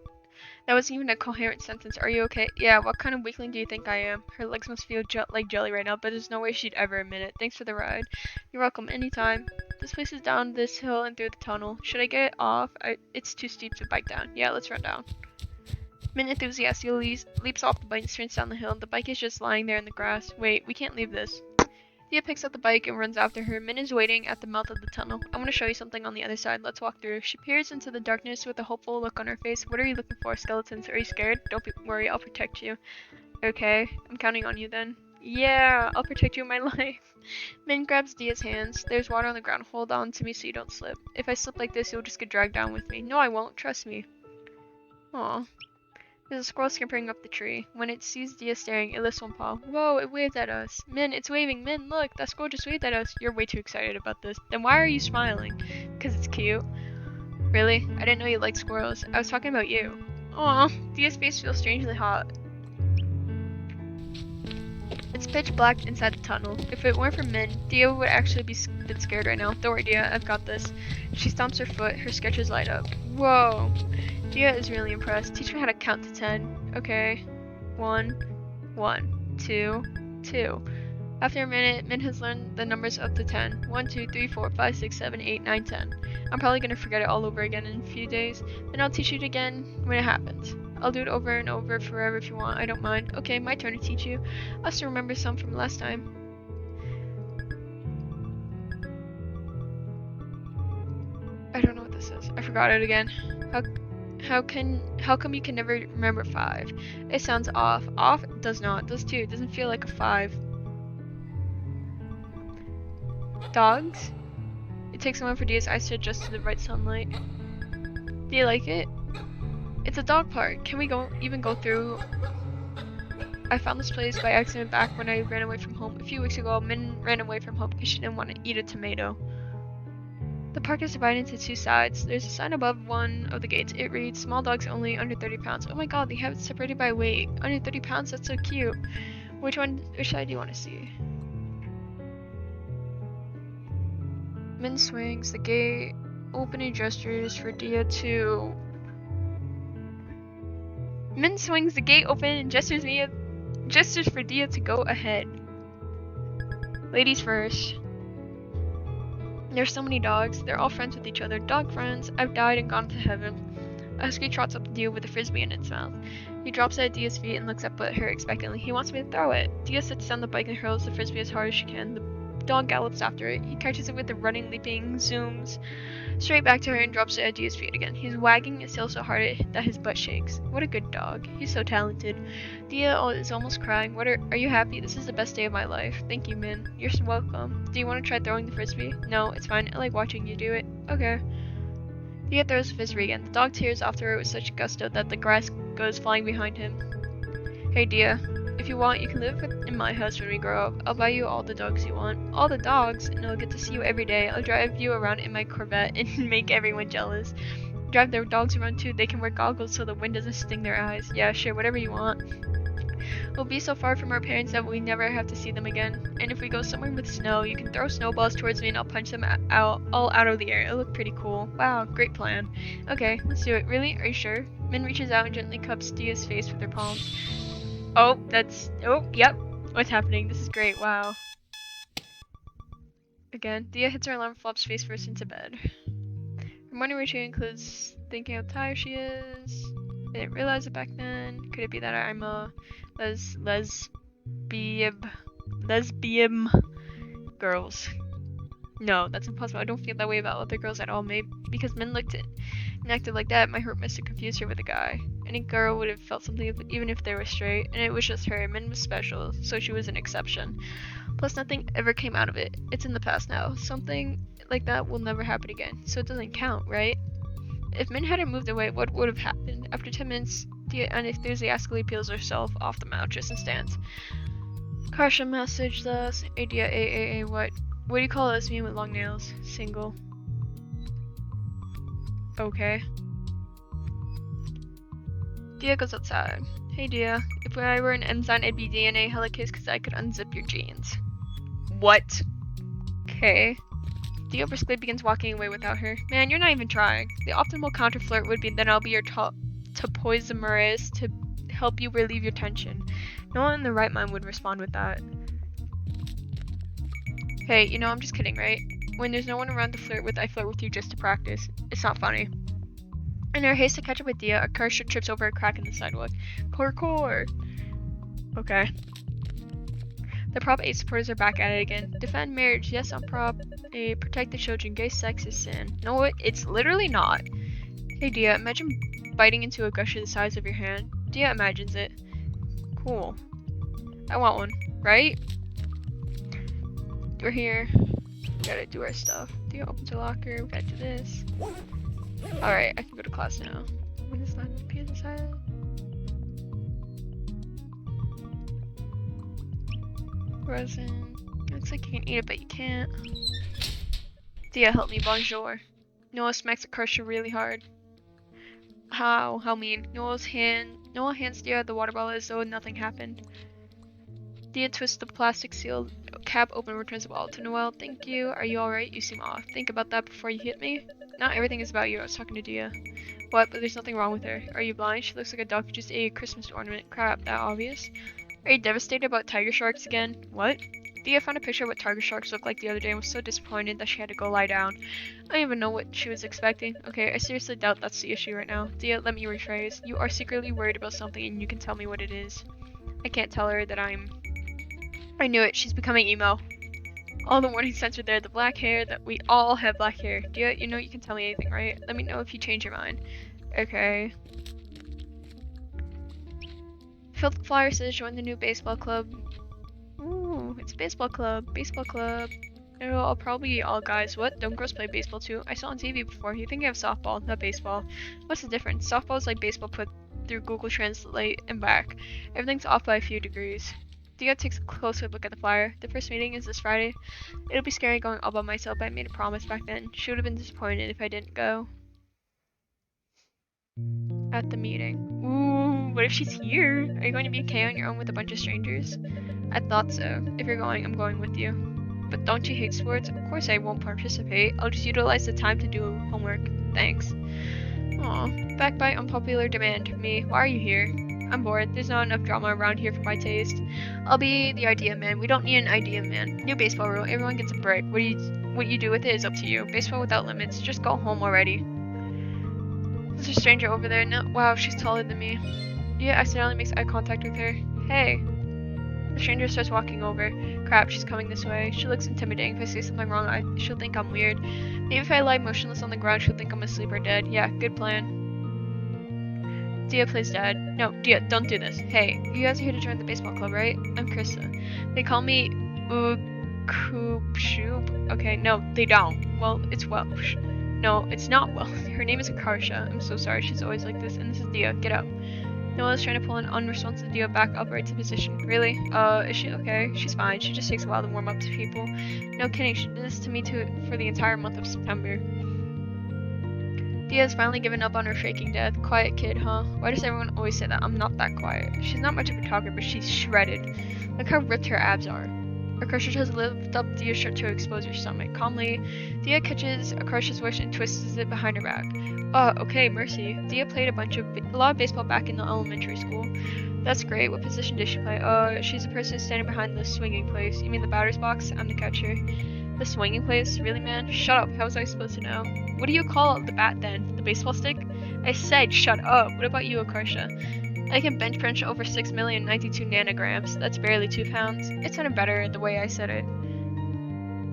S1: That wasn't even a coherent sentence. Are you okay? Yeah, what kind of weakling do you think I am? Her legs must feel like jelly right now, but there's no way she'd ever admit it. Thanks for the ride. You're welcome, anytime. This place is down this hill and through the tunnel. Should I get off? It's too steep to bike down. Yeah, let's run down. Min enthusiastically leaps off the bike and sprints down the hill. The bike is just lying there in the grass. Wait, we can't leave this. Thea picks up the bike and runs after her. Min is waiting at the mouth of the tunnel. I want to show you something on the other side. Let's walk through. She peers into the darkness with a hopeful look on her face. What are you looking for, skeletons? Are you scared? Don't worry, I'll protect you. Okay, I'm counting on you then. Yeah, I'll protect you in my life. Min grabs Dia's hands. There's water on the ground. Hold on to me so you don't slip. If I slip like this, you'll just get dragged down with me. No, I won't. Trust me. Aw. There's a squirrel scampering up the tree. When it sees Dia staring, it lifts one paw. Whoa, it waves at us. Min, it's waving. Min, look, that squirrel just waved at us. You're way too excited about this. Then why are you smiling? Because it's cute. Really? I didn't know you liked squirrels. I was talking about you. Aw, Dia's face feels strangely hot. It's pitch black inside the tunnel. If it weren't for Min, Dia would actually be a bit scared right now. Don't worry, Dia, I've got this. She stomps her foot. Her sketches light up. Whoa. Dia is really impressed. Teach me how to count to 10. Okay. 1, 1, 2, 2. After a minute, Min has learned the numbers up to 10. 1, 2, 3, 4, 5, 6, 7, 8, 9, 10. I'm probably gonna forget it all over again in a few days. Then I'll teach you it again when it happens. I'll do it over and over forever if you want. I don't mind. Okay, my turn to teach you. I still remember some from last time. I don't know what this is. I forgot it again. How come you can never remember 5? It sounds off. Off does not. Does too. It doesn't feel like a 5. Dogs? It takes a moment for Dia's eyes to adjust to the bright sunlight. Do you like it? It's a dog park. Can we even go through? I found this place by accident back when I ran away from home. A few weeks ago, Min ran away from home because she didn't want to eat a tomato. The park is divided into 2 sides. There's a sign above one of the gates. It reads, small dogs only, under 30 pounds. Oh my god, they have it separated by weight. Under 30 pounds? That's so cute. Which side do you want to see? Min swings the gate, opening gestures for Dia to... Min swings the gate open and gestures for Dia to go ahead. Ladies first. There's so many dogs. They're all friends with each other. Dog friends. I've died and gone to heaven. A husky trots up to Dia with a frisbee in its mouth. He drops it at Dia's feet and looks up at her expectantly. He wants me to throw it. Dia sits down the bike and hurls the frisbee as hard as she can. The dog gallops after it. He catches it with a running, leaping, zooms straight back to her and drops it at Dia's feet again. He's wagging his tail so hard that his butt shakes. What a good dog. He's so talented. Dia is almost crying. Are you happy? This is the best day of my life. Thank you, Min. You're so welcome. Do you want to try throwing the frisbee? No, it's fine. I like watching you do it. Okay. Dia throws the frisbee again. The dog tears after it with such gusto that the grass goes flying behind him. Hey, Dia. If you want, you can live in my house when we grow up. I'll buy you all the dogs you want. All the dogs, and I'll get to see you every day. I'll drive you around in my Corvette and make everyone jealous. Drive their dogs around too. They can wear goggles so the wind doesn't sting their eyes. Yeah, sure, whatever you want. We'll be so far from our parents that we never have to see them again. And if we go somewhere with snow, you can throw snowballs towards me and I'll punch them all out of the air. It'll look pretty cool. Wow, great plan. Okay, let's do it. Really? Are you sure? Min reaches out and gently cups Dia's face with her palms. Oh, yep. What's happening? This is great, wow. Again, Dia hits her alarm, flops face first into bed. Her morning routine includes thinking how tired she is. I didn't realize it back then. Could it be that I'm a lesbian girls? No, that's impossible. I don't feel that way about other girls at all. Maybe because Min looked at and acted like that, my heart must have confused her with a guy. Any girl would have felt something even if they were straight, and it was just her. Min was special, so she was an exception. Plus, nothing ever came out of it. It's in the past now. Something like that will never happen again, so it doesn't count, right? If Min hadn't moved away, what would have happened? After 10 minutes, Dia unenthusiastically peels herself off the mattress and stands. Karsha messaged us. Dia, what do you call a lesbian with long nails? Single. Okay. Dia goes outside. Hey Dia, if I were an enzyme, it'd be DNA helicase because I could unzip your genes. What? Okay. Dia briskly begins walking away without her. Man, you're not even trying. The optimal counter flirt would be then I'll be your to poisomorous to help you relieve your tension. No one in their right mind would respond with that. Hey, you know, I'm just kidding, right? When there's no one around to flirt with, I flirt with you just to practice. It's not funny. In her haste to catch up with Dia, Akarsha trips over a crack in the sidewalk. Parkour! Okay. The Prop 8 supporters are back at it again. Defend marriage, yes on Prop 8. Protect the children, gay sex is sin. No, it's literally not. Hey Dia, imagine biting into a gusher the size of your hand. Dia imagines it. Cool. I want one, right? We're here. We gotta do our stuff. Dia opens her locker, we gotta do this. Alright, I can go to class now. When this line appears inside. Resin. Looks like you can eat it, but you can't. Dia, help me, bonjour. Noah smacks Akarsha really hard. How? How mean? Noah hands Dia the water bottle as though nothing happened. Dia twists the plastic seal cap open and returns the bottle to Noel. Thank you. Are you alright? You seem off. Think about that before you hit me. Not everything is about you. I was talking to Dia. What? But there's nothing wrong with her. Are you blind? She looks like a dog who just ate a Christmas ornament. Crap, that obvious. Are you devastated about tiger sharks again? What? Dia found a picture of what tiger sharks looked like the other day and was so disappointed that she had to go lie down. I don't even know what she was expecting. Okay, I seriously doubt that's the issue right now. Dia, let me rephrase. You are secretly worried about something and you can tell me what it is. I can't tell her that I knew it. She's becoming emo. All the warning signs are there. The black hair, that we all have black hair. Dia, you know you can tell me anything, right? Let me know if you change your mind. Okay. Filled the flyer says join the new baseball club. Ooh, it's baseball club. Baseball club. I'll probably eat all guys. What? Don't girls play baseball too? I saw on TV before. You think you have softball, not baseball. What's the difference? Softball is like baseball put through Google Translate and back. Everything's off by a few degrees. Dia takes a closer look at the flyer. The first meeting is this Friday. It'll be scary going all by myself, but I made a promise back then. She would have been disappointed if I didn't go. At the meeting. Ooh, what if she's here? Are you going to be okay on your own with a bunch of strangers? I thought so. If you're going, I'm going with you. But don't you hate sports? Of course I won't participate. I'll just utilize the time to do homework. Thanks. Aw, back by unpopular demand. Me, why are you here? I'm bored. There's not enough drama around here for my taste. I'll be the idea man. We don't need an idea man. New baseball rule. Everyone gets a break. What you do with it is up to you. Baseball without limits. Just go home already. There's a stranger over there. No, wow, she's taller than me. Dia accidentally makes eye contact with her. Hey. The stranger starts walking over. Crap, she's coming this way. She looks intimidating. If I say something wrong, she'll think I'm weird. Maybe if I lie motionless on the ground, she'll think I'm asleep or dead. Yeah, good plan. Dia plays dead. No, Dia, don't do this. Hey, you guys are here to join the baseball club, right? I'm Krista. They call me Ukupshoop. Okay, no, they don't. Well, it's Welsh. No, it's not Welsh. Her name is Akarsha. I'm so sorry, she's always like this. And this is Dia. Get up. Noah's trying to pull an unresponsive Dia back upright to position. Really? Is she okay? She's fine. She just takes a while to warm up to people. No kidding, she did this to me too for the entire month of September. Dia's finally given up on her faking death. Quiet kid, huh? Why does everyone always say that? I'm not that quiet. She's not much of a talker, but she's shredded. Look how ripped her abs are. Akarsha tries to lift up Dia's shirt to expose her stomach. Calmly, Dia catches Akarsha's wish and twists it behind her back. Okay, mercy. Dia played a lot of baseball back in the elementary school. That's great. What position did she play? She's the person standing behind the swinging place. You mean the batter's box? I'm the catcher. The swinging place? Really, man? Shut up. How was I supposed to know? What do you call the bat then? The baseball stick? I said shut up. What about you, Akarsha? I can bench press over 6,092 nanograms. That's barely 2 pounds. It sounded better the way I said it.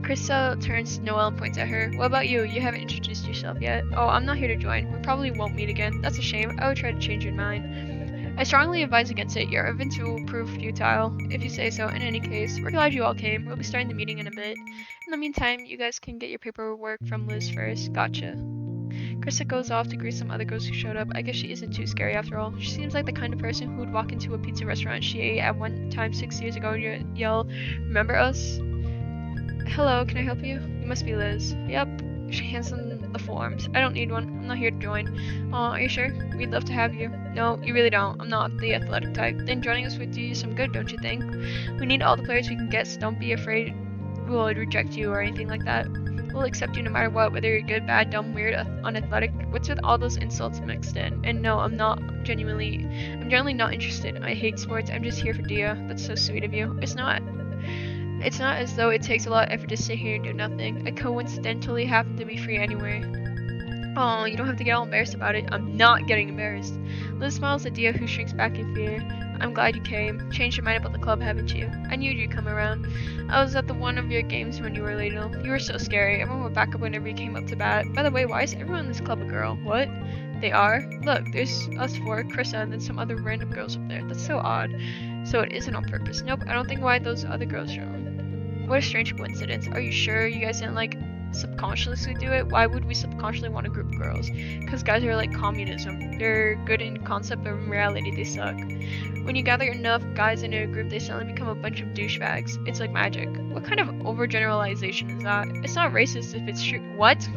S1: Krista turns to Noelle and points at her. What about you? You haven't introduced yourself yet. Oh, I'm not here to join. We probably won't meet again. That's a shame. I would try to change your mind. I strongly advise against it. Your evidence will prove futile. If you say so. In any case, we're glad you all came. We'll be starting the meeting in a bit. In the meantime, you guys can get your paperwork from Liz first. Gotcha. Krista goes off to greet some other girls who showed up. I guess she isn't too scary after all. She seems like the kind of person who would walk into a pizza restaurant she ate at one time 6 years ago and yell, "Remember us?" Hello, can I help you? You must be Liz. Yep. She hands them the forms. I don't need one. I'm not here to join. Are you sure? We'd love to have you. No, you really don't. I'm not the athletic type. Then joining us would do you some good, don't you think? We need all the players we can get, so don't be afraid we'll reject you or anything like that. We'll accept you no matter what, whether you're good, bad, dumb, weird, unathletic. What's with all those insults mixed in? And no, I'm generally not interested. I hate sports. I'm just here for Dia. That's so sweet of you. It's not as though it takes a lot of effort to sit here and do nothing. I coincidentally happen to be free anyway. Oh, you don't have to get all embarrassed about it. I'm not getting embarrassed. Liz smiles at Dia, who shrinks back in fear. I'm glad you came. Changed your mind about the club, haven't you? I knew you'd come around. I was at one of your games when you were little. You were so scary. Everyone would back up whenever you came up to bat. By the way, why is everyone in this club a girl? What? They are? Look, there's us four, Krissa, and then some other random girls up there. That's so odd. So it isn't on purpose. Nope, I don't think why those other girls are on. What a strange coincidence. Are you sure you guys didn't subconsciously do it? Why would we subconsciously want to group girls? Because guys are like communism. They're good in concept, but in reality they suck. When you gather enough guys into a group, they suddenly become a bunch of douchebags. It's like magic. What kind of overgeneralization is that? It's not racist if it's true. What?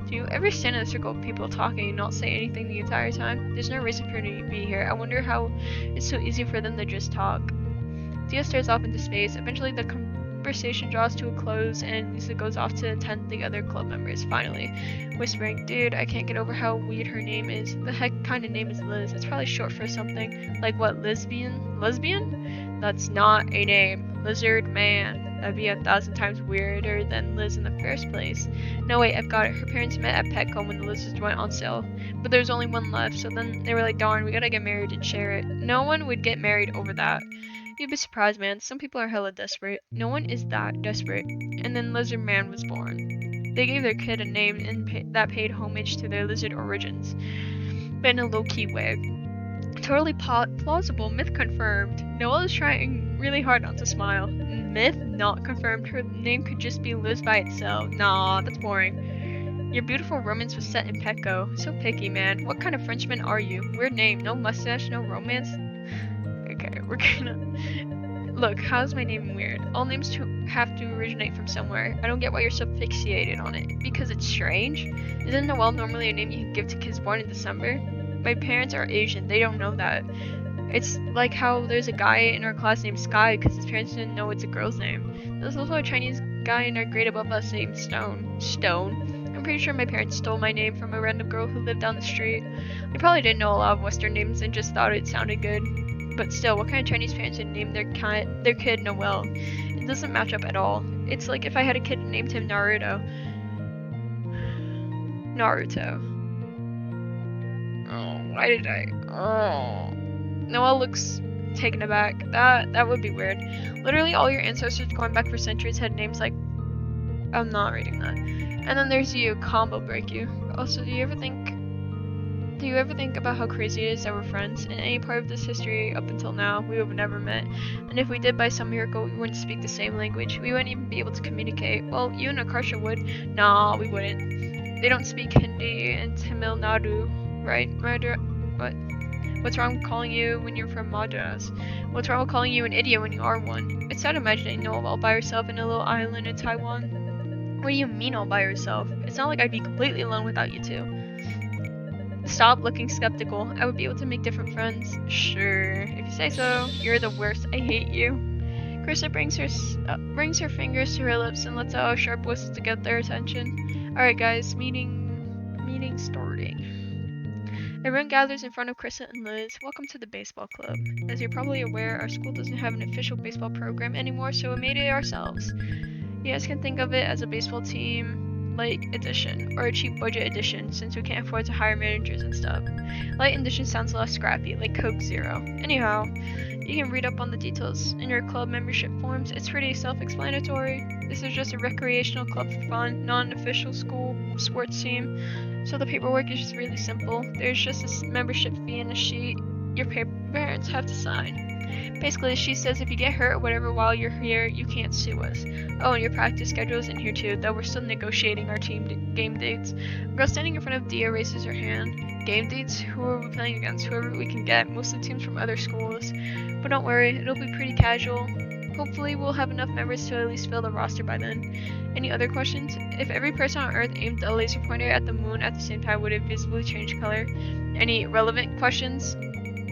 S1: Do you ever stand in a circle of people talking and not say anything the entire time? There's no reason for you to be here. I wonder how it's so easy for them to just talk. Dia stares off into space. Eventually the conversation draws to a close and Lisa goes off to attend the other club members, finally, whispering, dude, I can't get over how weird her name is. The heck kind of name is Liz? It's probably short for something. Like what, lesbian? Lesbian? That's not a name. Lizard man. That'd be 1,000 times weirder than Liz in the first place. No, wait, I've got it. Her parents met at Petco when the Lizards went on sale. But there's only one left, so then they were like, darn, we gotta get married and share it. No one would get married over that. You'd be surprised, man. Some people are hella desperate. No one is that desperate. And then Lizard Man was born. They gave their kid a name and that paid homage to their lizard origins, but in a low-key way. Totally plausible. Myth confirmed. Noelle is trying really hard not to smile. Myth not confirmed. Her name could just be Liz by itself. Nah, that's boring. Your beautiful romance was set in Petco. So picky, man. What kind of Frenchman are you? Weird name. No mustache, no romance. Okay, we're gonna... Look, how's my name weird? All names have to originate from somewhere. I don't get why you're so fixated on it. Because it's strange? Isn't Noelle normally a name you can give to kids born in December? My parents are Asian. They don't know that. It's like how there's a guy in our class named Sky because his parents didn't know it's a girl's name. There's also a Chinese guy in our grade above us named Stone. I'm pretty sure my parents stole my name from a random girl who lived down the street. They probably didn't know a lot of Western names and just thought it sounded good. But still, what kind of Chinese parents would name their kid Noelle? It doesn't match up at all. It's like if I had a kid and named him Naruto. Oh, why did I? Oh. Noelle looks taken aback. That would be weird. Literally all your ancestors going back for centuries had names like... I'm not reading that. And then there's you, combo break you. Also, do you ever think about how crazy it is that we're friends? In any part of this history up until now, we would have never met. And if we did by some miracle, we wouldn't speak the same language. We wouldn't even be able to communicate. Well, you and Akarsha would. Nah, we wouldn't. They don't speak Hindi and Tamil Nadu, right? What? What's wrong with calling you when you're from Madras? What's wrong with calling you an idiot when you are one? It's sad imagining Noelle all by herself in a little island in Taiwan. What do you mean all by herself? It's not like I'd be completely alone without you two. Stop looking skeptical. I would be able to make different friends. Sure. If you say so. You're the worst. I hate you. Krista brings her fingers to her lips and lets out a sharp whistle to get their attention. Alright guys, meeting starting. Everyone gathers in front of Krista and Liz. Welcome to the baseball club. As you're probably aware, our school doesn't have an official baseball program anymore, so we made it ourselves. You guys can think of it as a baseball team light edition, or a cheap budget edition, since we can't afford to hire managers and stuff. Light edition sounds less scrappy, like Coke Zero. Anyhow, you can read up on the details in your club membership forms. It's pretty self-explanatory. This is just a recreational club for fun, not an official school sports team. So the paperwork is just really simple. There's just a membership fee and a sheet your parents have to sign. Basically, she says if you get hurt or whatever while you're here, you can't sue us. Oh, and your practice schedule is in here too, though we're still negotiating our team game dates. A girl standing in front of Dia raises her hand. Game dates? Who are we playing against? Whoever we can get. Mostly teams from other schools. But don't worry, it'll be pretty casual. Hopefully we'll have enough members to at least fill the roster by then. Any other questions? If every person on Earth aimed a laser pointer at the moon at the same time, would it visibly change color? Any relevant questions?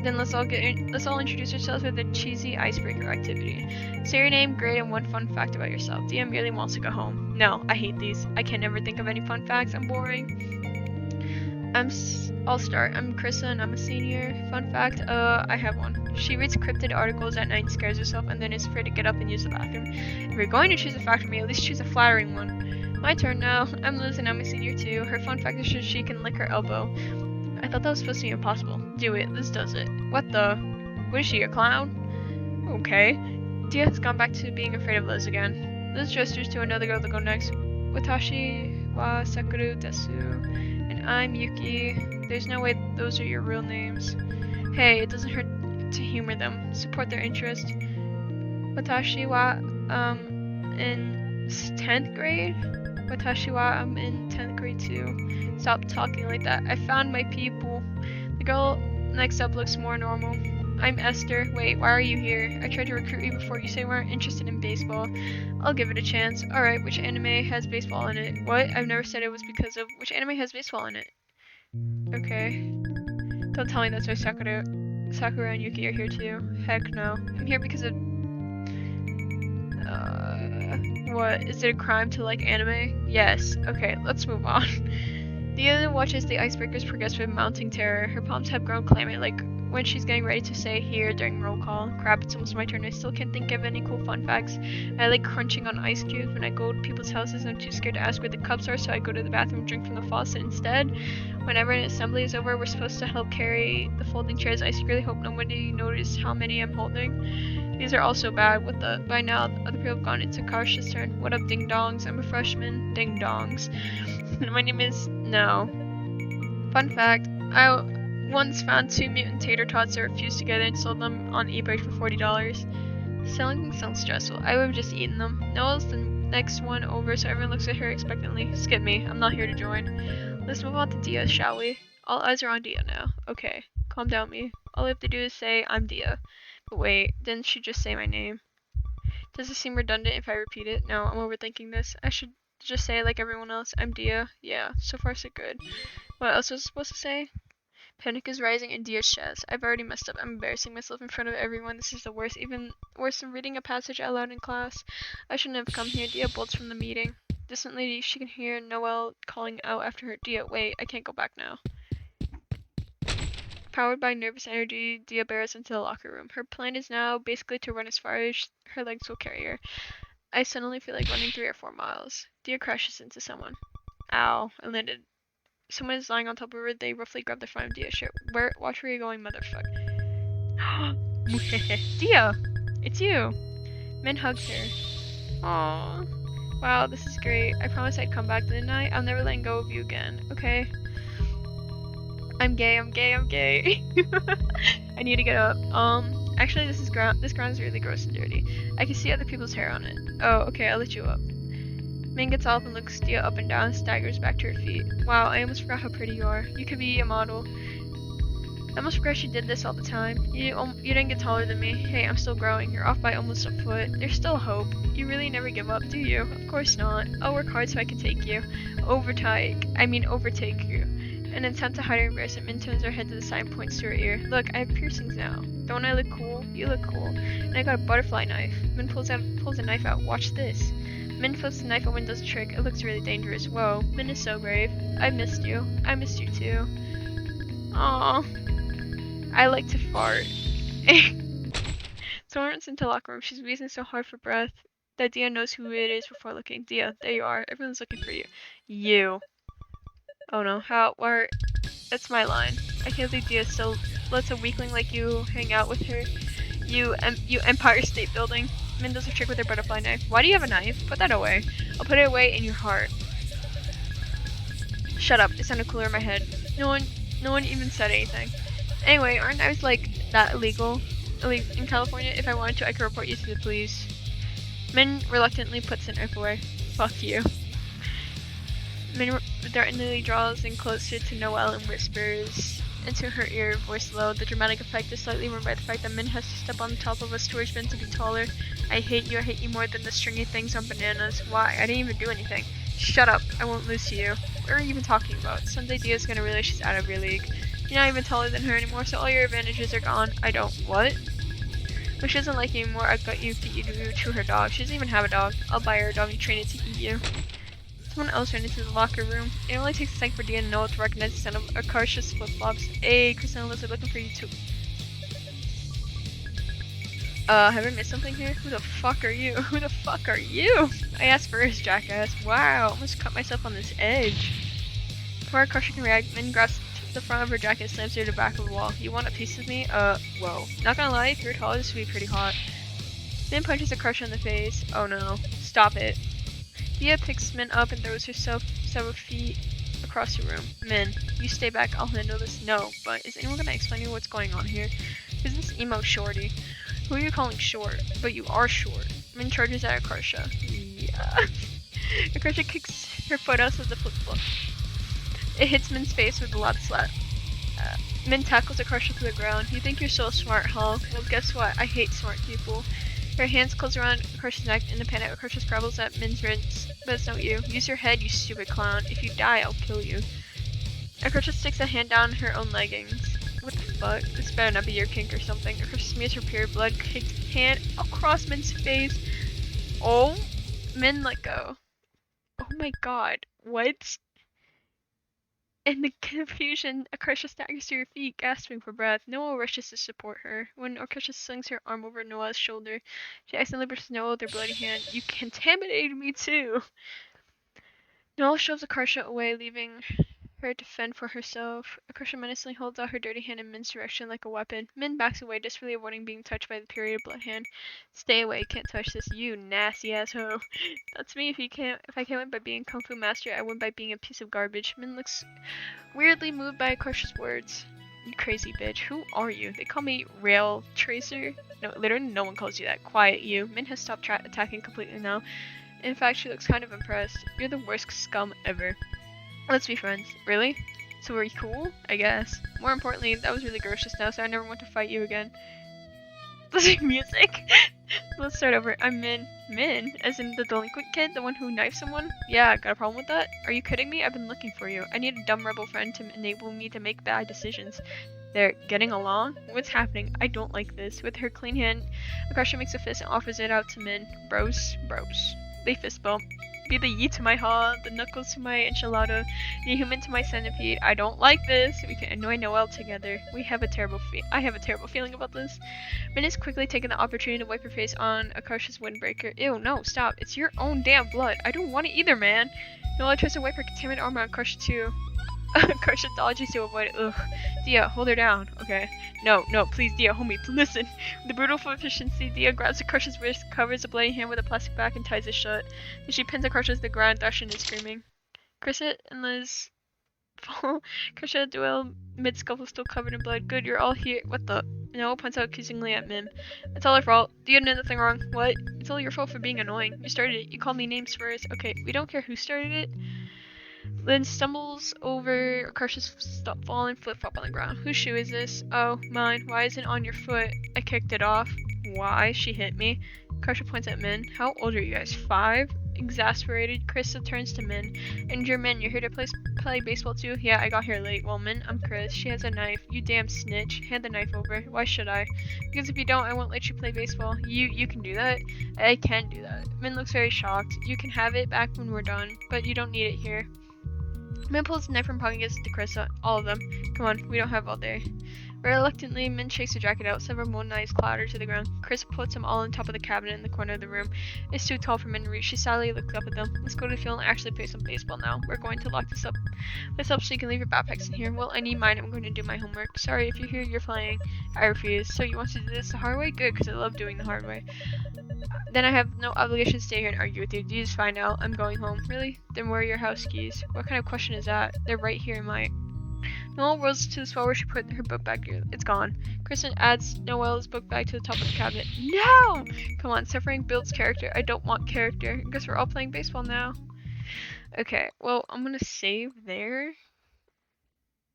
S1: Then let's all introduce ourselves with a cheesy icebreaker activity. Say your name, grade, and one fun fact about yourself. Dia merely wants to go home. No, I hate these. I can never think of any fun facts. I'm boring. I'll start. I'm Krissa and I'm a senior. Fun fact, I have one. She reads cryptid articles at night and scares herself and then is afraid to get up and use the bathroom. If you're going to choose a fact for me, at least choose a flattering one. My turn now. I'm Liz and I'm a senior too. Her fun fact is she can lick her elbow. I thought that was supposed to be impossible. Do it. Liz does it. What the? What is she, a clown? Okay. Dia has gone back to being afraid of Liz again. Liz gestures to another girl to go next. Watashi wa Sakura desu. And I'm Yuki. There's no way those are your real names. Hey, it doesn't hurt to humor them. Support their interest. Watashi wa, in 10th grade? Watashi wa, I'm in 10th grade too. Stop talking like that. I found my people. The girl next up looks more normal. I'm Esther. Wait, why are you here? I tried to recruit you before. You say you weren't interested in baseball. I'll give it a chance. Alright, which anime has baseball in it? What? I've never said it was because of which anime has baseball in it. Okay. Don't tell me that's why Sakura and Yuki are here too. Heck no. I'm here because of what? Is it a crime to like anime? Yes. Okay, let's move on. Dia watches the icebreakers progress with mounting terror. Her palms have grown clammy like when she's getting ready to say here during roll call. Crap, it's almost my turn. I still can't think of any cool fun facts. I like crunching on ice cubes when I go to people's houses. I'm too scared to ask where the cups are, so I go to the bathroom and drink from the faucet instead. Whenever an assembly is over, we're supposed to help carry the folding chairs. I secretly hope nobody noticed how many I'm holding. These are all so bad. What the? By now, the other people have gone. It's Akasha's turn. What up, ding dongs? I'm a freshman. Ding dongs. My name is... No. Fun fact. I once found 2 mutant tater tots that were fused together and sold them on eBay for $40. Selling them sounds stressful. I would have just eaten them. Noel's the next one over, so everyone looks at her expectantly. Skip me. I'm not here to join. Let's move on to Dia, shall we? All eyes are on Dia now. Okay. Calm down, me. All I have to do is say, I'm Dia. But wait, didn't she just say my name? Does it seem redundant if I repeat it? No, I'm overthinking this. I should just say it like everyone else. I'm Dia. Yeah, so far so good. What else was I supposed to say? Panic is rising in Dia's chest. I've already messed up. I'm embarrassing myself in front of everyone. This is the worst. Even worse than reading a passage out loud in class. I shouldn't have come here. Dia bolts from the meeting. Distantly, she can hear Noelle calling out after her. Dia, wait, I can't go back now. Powered by nervous energy, Dia barrels into the locker room. Her plan is now basically to run as far as her legs will carry her. I suddenly feel like running 3 or 4 miles. Dia crashes into someone. Ow, I landed. Someone is lying on top of her. They roughly grab the front of Dia's shirt. Watch where you're going, motherfucker. Dia! It's you! Min hugs her. Aww. Wow, this is great. I promised I'd come back, didn't I? I'll never let go of you again, okay? I'm gay. I need to get up. Actually this ground is really gross and dirty. I can see other people's hair on it. Oh, okay, I'll let you up. Min gets off and looks Dia up and down, staggers back to her feet. Wow, I almost forgot how pretty you are. You could be a model. I almost forgot she did this all the time. You didn't get taller than me. Hey, I'm still growing. You're off by almost a foot. There's still hope. You really never give up, do you? Of course not. I'll work hard so I can take you. Overtake you. In an attempt to hide her embarrassment, Min turns her head to the side and points to her ear. Look, I have piercings now. Don't I look cool? You look cool. And I got a butterfly knife. Min pulls a knife out. Watch this. Min flips the knife and does a trick. It looks really dangerous. Whoa, Min is so brave. I missed you. I missed you too. Aww. I like to fart. Someone runs into the locker room. She's wheezing so hard for breath that Dia knows who it is before looking. Dia, there you are. Everyone's looking for you. You. Oh no, that's my line. I can't believe Dia still lets a weakling like you hang out with her. You Empire State Building. Min does a trick with her butterfly knife. Why do you have a knife? Put that away. I'll put it away in your heart. Shut up, it sounded cooler in my head. No one even said anything. Anyway, aren't knives like that illegal in California? If I wanted to, I could report you to the police. Min reluctantly puts the knife away. Fuck you. Min threateningly draws in closer to Noelle and whispers into her ear, voice low. The dramatic effect is slightly ruined by the fact that Min has to step on the top of a storage bin to be taller. I hate you more than the stringy things on bananas. Why? I didn't even do anything. Shut up, I won't lose to you. What are you even talking about? Someday Dia's gonna realize she's out of your league. You're not even taller than her anymore, so all your advantages are gone. I don't. What? When she doesn't like you anymore, I got you, feed you to her dog. She doesn't even have a dog. I'll buy her a dog and train it to eat you. Someone else ran into the locker room. It only takes a second for Dia to know to recognize the sound of Akarsha's flip-flops. Hey, Kristen and Liz are looking for you too. Have I missed something here? Who the fuck are you? Who the fuck are you? I asked first, jackass. Wow, almost cut myself on this edge. Before Akarsha can react, Min grabs the front of her jacket and slams her to the back of the wall. You want a piece of me? Whoa. Not gonna lie, if you're taller, this would be pretty hot. Min punches Akarsha in the face. Oh no. Stop it. Dia picks Min up and throws herself several feet across the room. Min, you stay back, I'll handle this. No, but is anyone gonna explain to me what's going on here? Who's this emo shorty? Who are you calling short? But you are short. Min charges at Akarsha. Yeah. Akarsha kicks her foot out of the flip-flop. It hits Min's face with a loud slap. Min tackles Akarsha to the ground. You think you're so smart, huh? Well, guess what? I hate smart people. Her hands close around Akarsha's neck. In the panic, Akarsha scrabbles at Min's wrists. But it's not you. Use your head, you stupid clown. If you die, I'll kill you. Akarsha sticks a hand down her own leggings. What the fuck? This better not be your kink or something. Akarsha smears her pure blood, kicked hand across Min's face. Oh, Min let go. Oh my god. What? In the confusion, Akarsha staggers to her feet, gasping for breath. Noah rushes to support her. When Akarsha slings her arm over Noah's shoulder, she accidentally brushes Noah with her bloody hand. You contaminated me too! Noah shoves Akarsha away, leaving her to fend for herself. Akarsha menacingly holds out her dirty hand in Min's direction like a weapon. Min backs away, desperately avoiding being touched by the period blood hand. Stay away, can't touch this, you nasty asshole. That's me. If I can't win by being Kung Fu Master, I win by being a piece of garbage. Min looks weirdly moved by Akarsha's words. You crazy bitch. Who are you? They call me Rail Tracer? No, literally no one calls you that. Quiet, you. Min has stopped attacking completely now. In fact, she looks kind of impressed. You're the worst scum ever. Let's be friends. Really? So we're cool? I guess. More importantly, that was really gross just now, so I never want to fight you again. Listening music? Let's start over. I'm Min. Min? As in the delinquent kid? The one who knifed someone? Yeah, got a problem with that? Are you kidding me? I've been looking for you. I need a dumb rebel friend to enable me to make bad decisions. They're getting along? What's happening? I don't like this. With her clean hand, Akarsha makes a fist and offers it out to Min. Bros? Bros. They fist bump. Be the yi to my ha, the knuckles to my enchilada, the human to my centipede. I don't like this. We can annoy Noelle together. I have a terrible feeling about this. Min is quickly taking the opportunity to wipe her face on Akarsha's windbreaker. Ew, no, stop. It's your own damn blood. I don't want it either, man. Noelle tries to wipe her contaminated arm on Akarsha too. Akarsha dodges to avoid it. Ugh. Dia, hold her down. Okay. No, please, Dia, homie, listen. With the brutal efficiency, Dia grabs Akarsha's wrist, covers the bloody hand with a plastic bag, and ties it shut. Then she pins Akarsha to the ground, thrashing and screaming. Krista and Liz fall. Akarsha duel mid-scuffle, still covered in blood. Good, you're all here. What the? Noah points out accusingly at Mim. It's all our fault. Dia did nothing wrong. What? It's all your fault for being annoying. You started it. You called me names first. Okay, we don't care who started it. Lynn stumbles over Akarsha's fallen flip-flop on the ground. Whose shoe is this? Oh, mine. Why isn't it on your foot? I kicked it off. Why? She hit me. Akarsha points at Min. How old are you guys? 5? Exasperated, Krista turns to Min. And you're Min, you're here to play baseball too? Yeah, I got here late. Well, Min, I'm Chris. She has a knife. You damn snitch. Hand the knife over. Why should I? Because if you don't, I won't let you play baseball. You can do that? I can do that. Min looks very shocked. You can have it back when we're done, but you don't need it here. Min pulls the knife from pocket and gives it to Krista. All of them. Come on, we don't have all day. Reluctantly, Min shakes the jacket out. Several more knives clatter to the ground. Chris puts them all on top of the cabinet in the corner of the room. It's too tall for Min to reach. She sadly looks up at them. Let's go to the field and actually play some baseball now. We're going to lock this up so you can leave your backpacks in here. Well, I need mine. I'm going to do my homework. Sorry, if you're here, you're playing. I refuse. So you want to do this the hard way? Good, because I love doing the hard way. Then I have no obligation to stay here and argue with you. You just find out. I'm going home. Really? Then where are your house keys? What kind of question is that? They're right here in my... Noelle rolls to the spot where she put her book bag. It's gone. Kristen adds Noelle's book bag to the top of the cabinet. No! Come on, suffering builds character. I don't want character. I guess we're all playing baseball now. Okay, well, I'm gonna save there.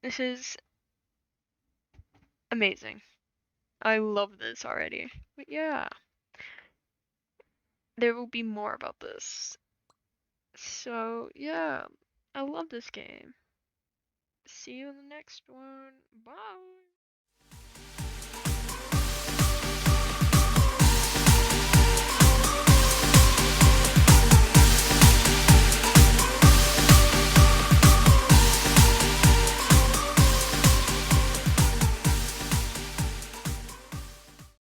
S1: This is amazing. I love this already. But yeah, there will be more about this. So yeah, I love this game. See you in the next one. Bye.